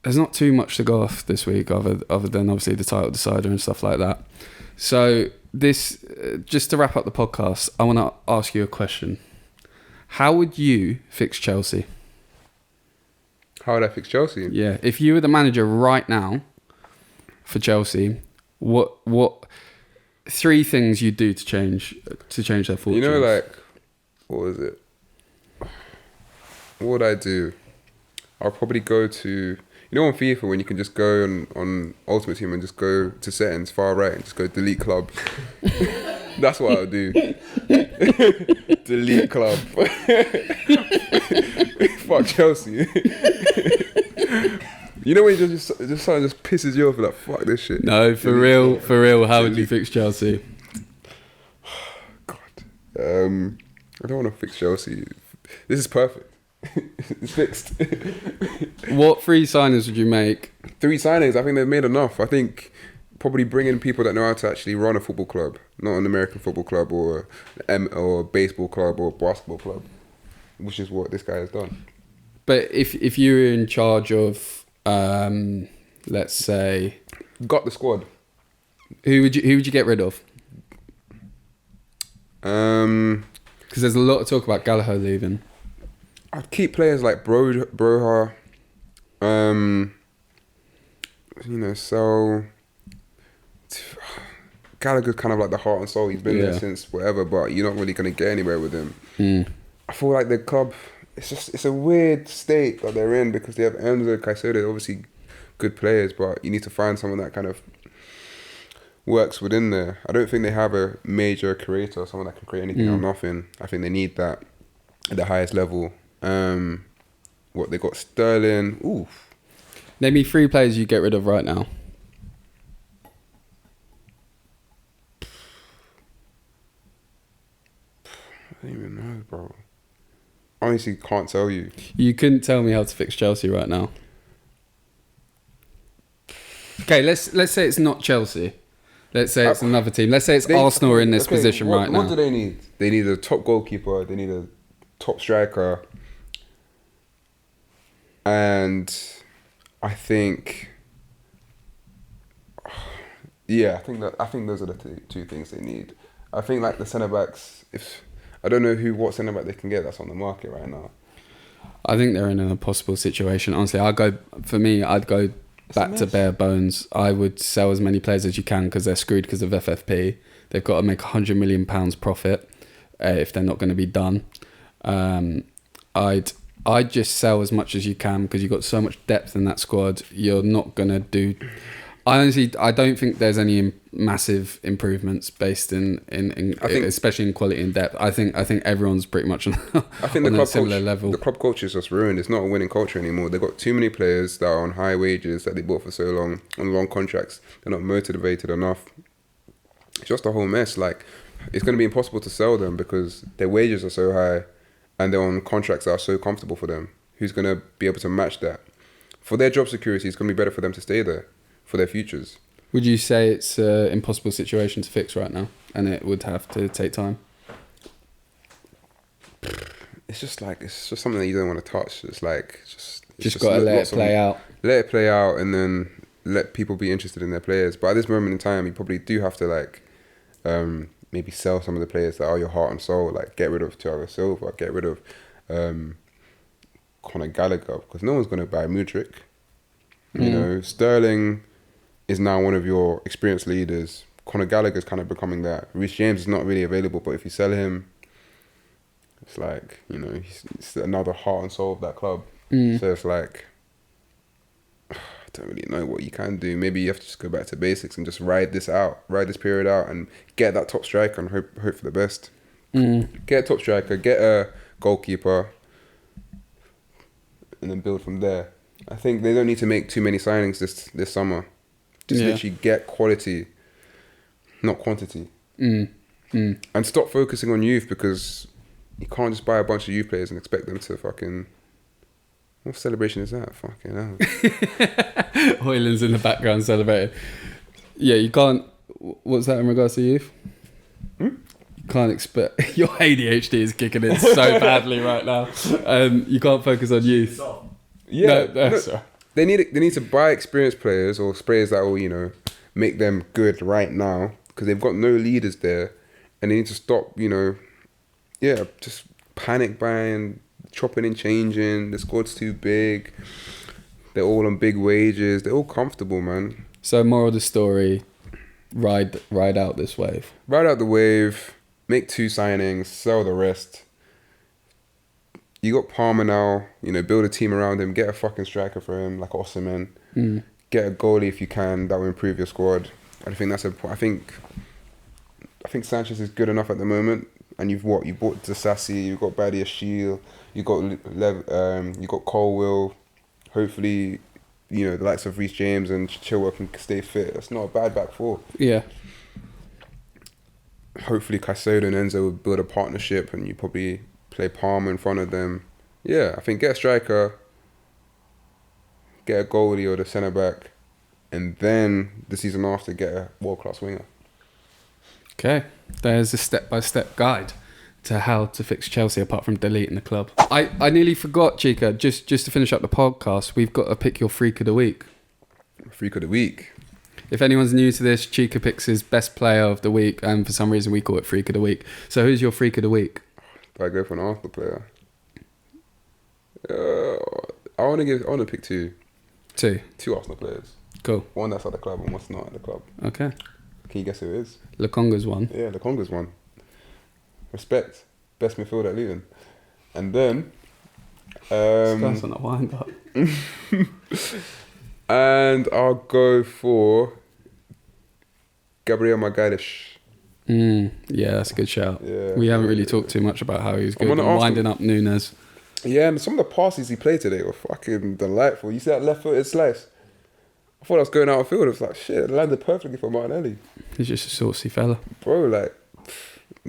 [SPEAKER 1] There's not too much to go off this week other than obviously the title decider and stuff like that. So this, just to wrap up the podcast, I want to ask you a question. How would you fix Chelsea?
[SPEAKER 2] How would I fix Chelsea?
[SPEAKER 1] Yeah, if you were the manager right now for Chelsea, what 3 things you'd do to change their fortunes?
[SPEAKER 2] You know, like, what was it? What would I do? I'll probably go to, you know, on FIFA when you can just go on Ultimate Team and just go to settings far right and just go delete club. That's what I'll do. Delete club. Fuck Chelsea. You know when you just something just pisses you off, like, fuck this shit.
[SPEAKER 1] No, for real. How would you fix Chelsea?
[SPEAKER 2] God, I don't want to fix Chelsea. This is perfect. It's fixed.
[SPEAKER 1] What 3 signings would you make?
[SPEAKER 2] 3 signings. I think they've made enough. I think probably bring in people that know how to actually run a football club, not an American football club or a baseball club or a basketball club, which is what this guy has done.
[SPEAKER 1] But if you were in charge of, let's say,
[SPEAKER 2] got the squad,
[SPEAKER 1] who would you get rid of? Because there's a lot of talk about Gallagher leaving.
[SPEAKER 2] I'd keep players like Broha, you know, so Gallagher's kind of like the heart and soul. He's been there since whatever, but you're not really going to get anywhere with him. I feel like the club, it's a weird state that they're in because they have Enzo, Caicedo, obviously good players, but you need to find someone that kind of works within there. I don't think they have a major creator, someone that can create anything out of nothing. I think they need that at the highest level. What they got, Sterling. Oof.
[SPEAKER 1] Name me 3 players you get rid of right now.
[SPEAKER 2] I don't even know, bro. Honestly, can't tell you.
[SPEAKER 1] You couldn't tell me how to fix Chelsea right now. Okay, let's say it's not Chelsea. Let's say it's another team. Let's say it's Arsenal in this position right now.
[SPEAKER 2] What do they need? They need a top goalkeeper. They need a top striker. And I think, I think those are the 2 things they need. I think like the centre backs. I don't know what centre back they can get that's on the market right now.
[SPEAKER 1] I think they're in an impossible situation. Honestly, I'd go back to bare bones. I would sell as many players as you can because they're screwed because of FFP. They've got to make £100 million profit if they're not going to be done. I'd just sell as much as you can because you've got so much depth in that squad. You're not going to do... I don't think there's any massive improvements based in
[SPEAKER 2] I think-
[SPEAKER 1] especially in quality and depth. I think everyone's pretty much on,
[SPEAKER 2] I think
[SPEAKER 1] on a similar level.
[SPEAKER 2] The club culture is just ruined. It's not a winning culture anymore. They've got too many players that are on high wages that they bought for so long, on long contracts. They're not motivated enough. It's just a whole mess. Like, it's going to be impossible to sell them because their wages are so high and they're on contracts that are so comfortable for them. Who's going to be able to match that? For their job security, it's going to be better for them to stay there for their futures.
[SPEAKER 1] Would you say it's an impossible situation to fix right now, and it would have to take time?
[SPEAKER 2] It's just something that you don't want to touch. It's
[SPEAKER 1] Just got to let it play out.
[SPEAKER 2] Let it play out, and then let people be interested in their players. But at this moment in time, you probably do have to maybe sell some of the players that are your heart and soul. Like, get rid of Thiago Silva, get rid of Conor Gallagher, because no one's going to buy Mudryk. You know, Sterling is now one of your experienced leaders. Conor Gallagher is kind of becoming that. Reece James is not really available, but if you sell him, it's like, you know, he's another heart and soul of that club. So it's like, I don't really know what you can do. Maybe you have to just go back to basics and just ride this period out and get that top striker and hope for the best. Get a top striker, get a goalkeeper, and then build from there. I think they don't need to make too many signings this summer. Just literally get quality, not quantity. And stop focusing on youth, because you can't just buy a bunch of youth players and expect them to fucking... What celebration is that? Fucking hell.
[SPEAKER 1] Hoyland's in the background celebrating. Yeah, you can't... What's that in regards to youth? You can't expect... Your ADHD is kicking in so badly right now. You can't focus on youth.
[SPEAKER 2] Yeah,
[SPEAKER 1] no,
[SPEAKER 2] they need to buy experienced players or players that will, you know, make them good right now, because they've got no leaders there, and they need to stop, you know, just panic buying, chopping and changing. The squad's too big. They're all on big wages. They're all comfortable, man.
[SPEAKER 1] So moral of the story, ride out this wave.
[SPEAKER 2] Ride out the wave, make 2 signings, sell the rest. You got Palmer now, you know, build a team around him, get a fucking striker for him, like Osimhen. Get a goalie if you can, that will improve your squad. I think I think Sanchez is good enough at the moment. And you bought Disassi, you've got Badiashile, you got Colwill. Hopefully, you know, the likes of Reece James and Chilwell can stay fit. That's not a bad back four.
[SPEAKER 1] Yeah.
[SPEAKER 2] Hopefully Caicedo and Enzo will build a partnership, and you probably play Palmer in front of them. Yeah, I think get a striker, get a goalie or the centre back, and then the season after get a world-class winger.
[SPEAKER 1] Okay, there's a step-by-step guide to how to fix Chelsea apart from deleting the club. I nearly forgot, Chika, just to finish up the podcast, we've got to pick your freak of the week.
[SPEAKER 2] Freak of the week.
[SPEAKER 1] If anyone's new to this, Chika picks his best player of the week, and for some reason we call it freak of the week. So who's your freak of the week?
[SPEAKER 2] Do I go for an Arsenal player? I want to pick two.
[SPEAKER 1] Two
[SPEAKER 2] Arsenal players.
[SPEAKER 1] Cool.
[SPEAKER 2] One that's at the club and one's not at the club.
[SPEAKER 1] Okay.
[SPEAKER 2] Can you guess who it is?
[SPEAKER 1] Lukonga's one.
[SPEAKER 2] Yeah, Lukonga's one. Respect. Best midfielder at Luton. And then...
[SPEAKER 1] This guy's on a wind up.
[SPEAKER 2] And I'll go for Gabriel Magalhaes.
[SPEAKER 1] Yeah, that's a good shout.
[SPEAKER 2] Yeah.
[SPEAKER 1] We haven't really talked too much about how he's good
[SPEAKER 2] I'm
[SPEAKER 1] and
[SPEAKER 2] gonna ask
[SPEAKER 1] winding up Nunes.
[SPEAKER 2] Yeah, and some of the passes he played today were fucking delightful. You see that left-footed slice? I thought I was going out of field. It was like, shit, it landed perfectly for Martinelli.
[SPEAKER 1] He's just a saucy fella.
[SPEAKER 2] Bro, like,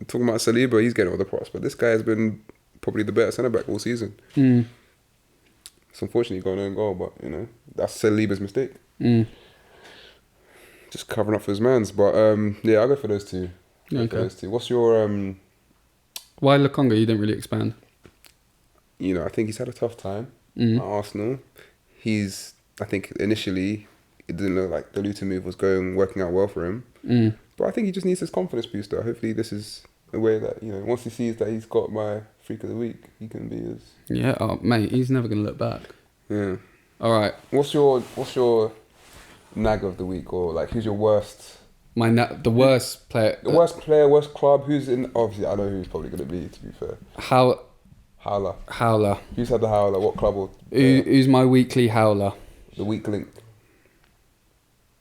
[SPEAKER 2] talking about Saliba, he's getting all the props, but this guy has been probably the better centre-back all season. It's unfortunately got an own goal, but, you know, that's Saliba's mistake. Just covering up for his mans. But, yeah, I'll go for those two.
[SPEAKER 1] Okay.
[SPEAKER 2] What's your...
[SPEAKER 1] Why Lukonga? You didn't really expand.
[SPEAKER 2] You know, I think he's had a tough time at Arsenal. I think initially it didn't look like the Luton move was working out well for him. But I think he just needs his confidence booster. Hopefully this is a way that, you know, once he sees that he's got my freak of the week, he can be his...
[SPEAKER 1] Yeah, oh, mate, he's never going to look back.
[SPEAKER 2] Yeah.
[SPEAKER 1] All right.
[SPEAKER 2] What's your nag of the week, or like who's your worst...
[SPEAKER 1] The worst player...
[SPEAKER 2] The worst player, worst club, who's in... Obviously, I know who he's probably going to be, to be fair. Howler. Who's had the howler? What club will...
[SPEAKER 1] Who's my weekly howler?
[SPEAKER 2] The weak link.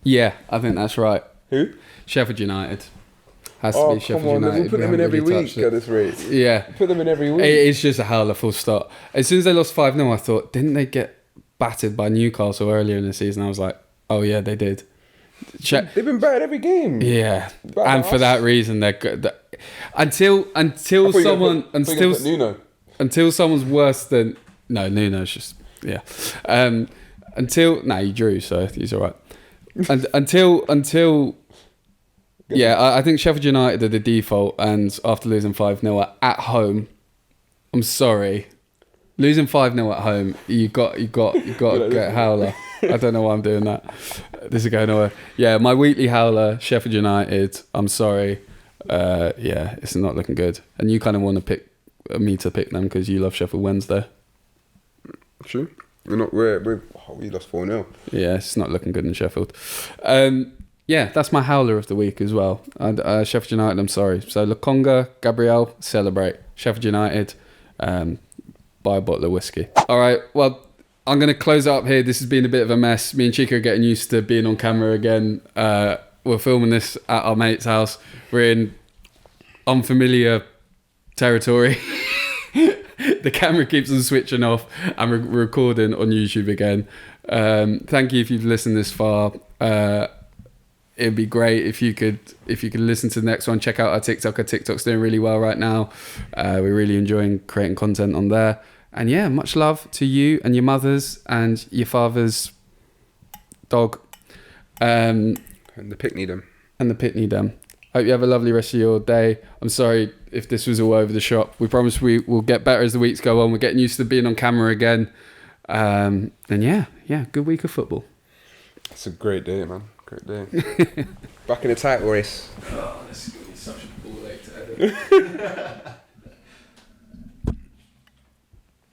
[SPEAKER 1] Yeah, I think that's right.
[SPEAKER 2] Who?
[SPEAKER 1] Sheffield United. Has to
[SPEAKER 2] Oh,
[SPEAKER 1] be Sheffield
[SPEAKER 2] come on.
[SPEAKER 1] United.
[SPEAKER 2] We'll put
[SPEAKER 1] We
[SPEAKER 2] them in
[SPEAKER 1] haven't
[SPEAKER 2] every
[SPEAKER 1] really
[SPEAKER 2] week
[SPEAKER 1] touched it.
[SPEAKER 2] at this rate.
[SPEAKER 1] Yeah.
[SPEAKER 2] Put them in every week.
[SPEAKER 1] It's just a howler, full stop. As soon as they lost 5-0, I thought, didn't they get battered by Newcastle earlier in the season? I was like, oh yeah, they did.
[SPEAKER 2] They've been battered every game.
[SPEAKER 1] Yeah,
[SPEAKER 2] But
[SPEAKER 1] and for that reason, they're good. Until
[SPEAKER 2] Nuno.
[SPEAKER 1] until someone's worse than Nuno's just you drew, so he's all right. And until I think Sheffield United are the default, and after losing 5-0 at home, I'm sorry, losing 5-0 at home, you got to get howler. I don't know why I'm doing that. This is going nowhere. Yeah, my weekly howler, Sheffield United. I'm sorry. It's not looking good. And you kind of want to pick me to pick them because you love Sheffield Wednesday.
[SPEAKER 2] True. We lost 4-0.
[SPEAKER 1] Yeah, it's not looking good in Sheffield. That's my howler of the week as well. And Sheffield United, I'm sorry. So Lokonga, Gabriel, celebrate. Sheffield United, buy a bottle of whiskey. All right, well, I'm going to close it up here. This has been a bit of a mess. Me and Chika are getting used to being on camera again. We're filming this at our mate's house. We're in unfamiliar territory. The camera keeps on switching off, and we're recording on YouTube again. Thank you if you've listened this far. It'd be great if you could listen to the next one. Check out our TikTok. Our TikTok's doing really well right now. We're really enjoying creating content on there. And yeah, much love to you and your mothers and your father's dog.
[SPEAKER 2] And the Pitney them.
[SPEAKER 1] Hope you have a lovely rest of your day. I'm sorry if this was all over the shop. We promise we will get better as the weeks go on. We're getting used to being on camera again. And good week of football.
[SPEAKER 2] It's a great day, man. Great day. Back in the title race.
[SPEAKER 1] Oh, this is going to be such a ball later.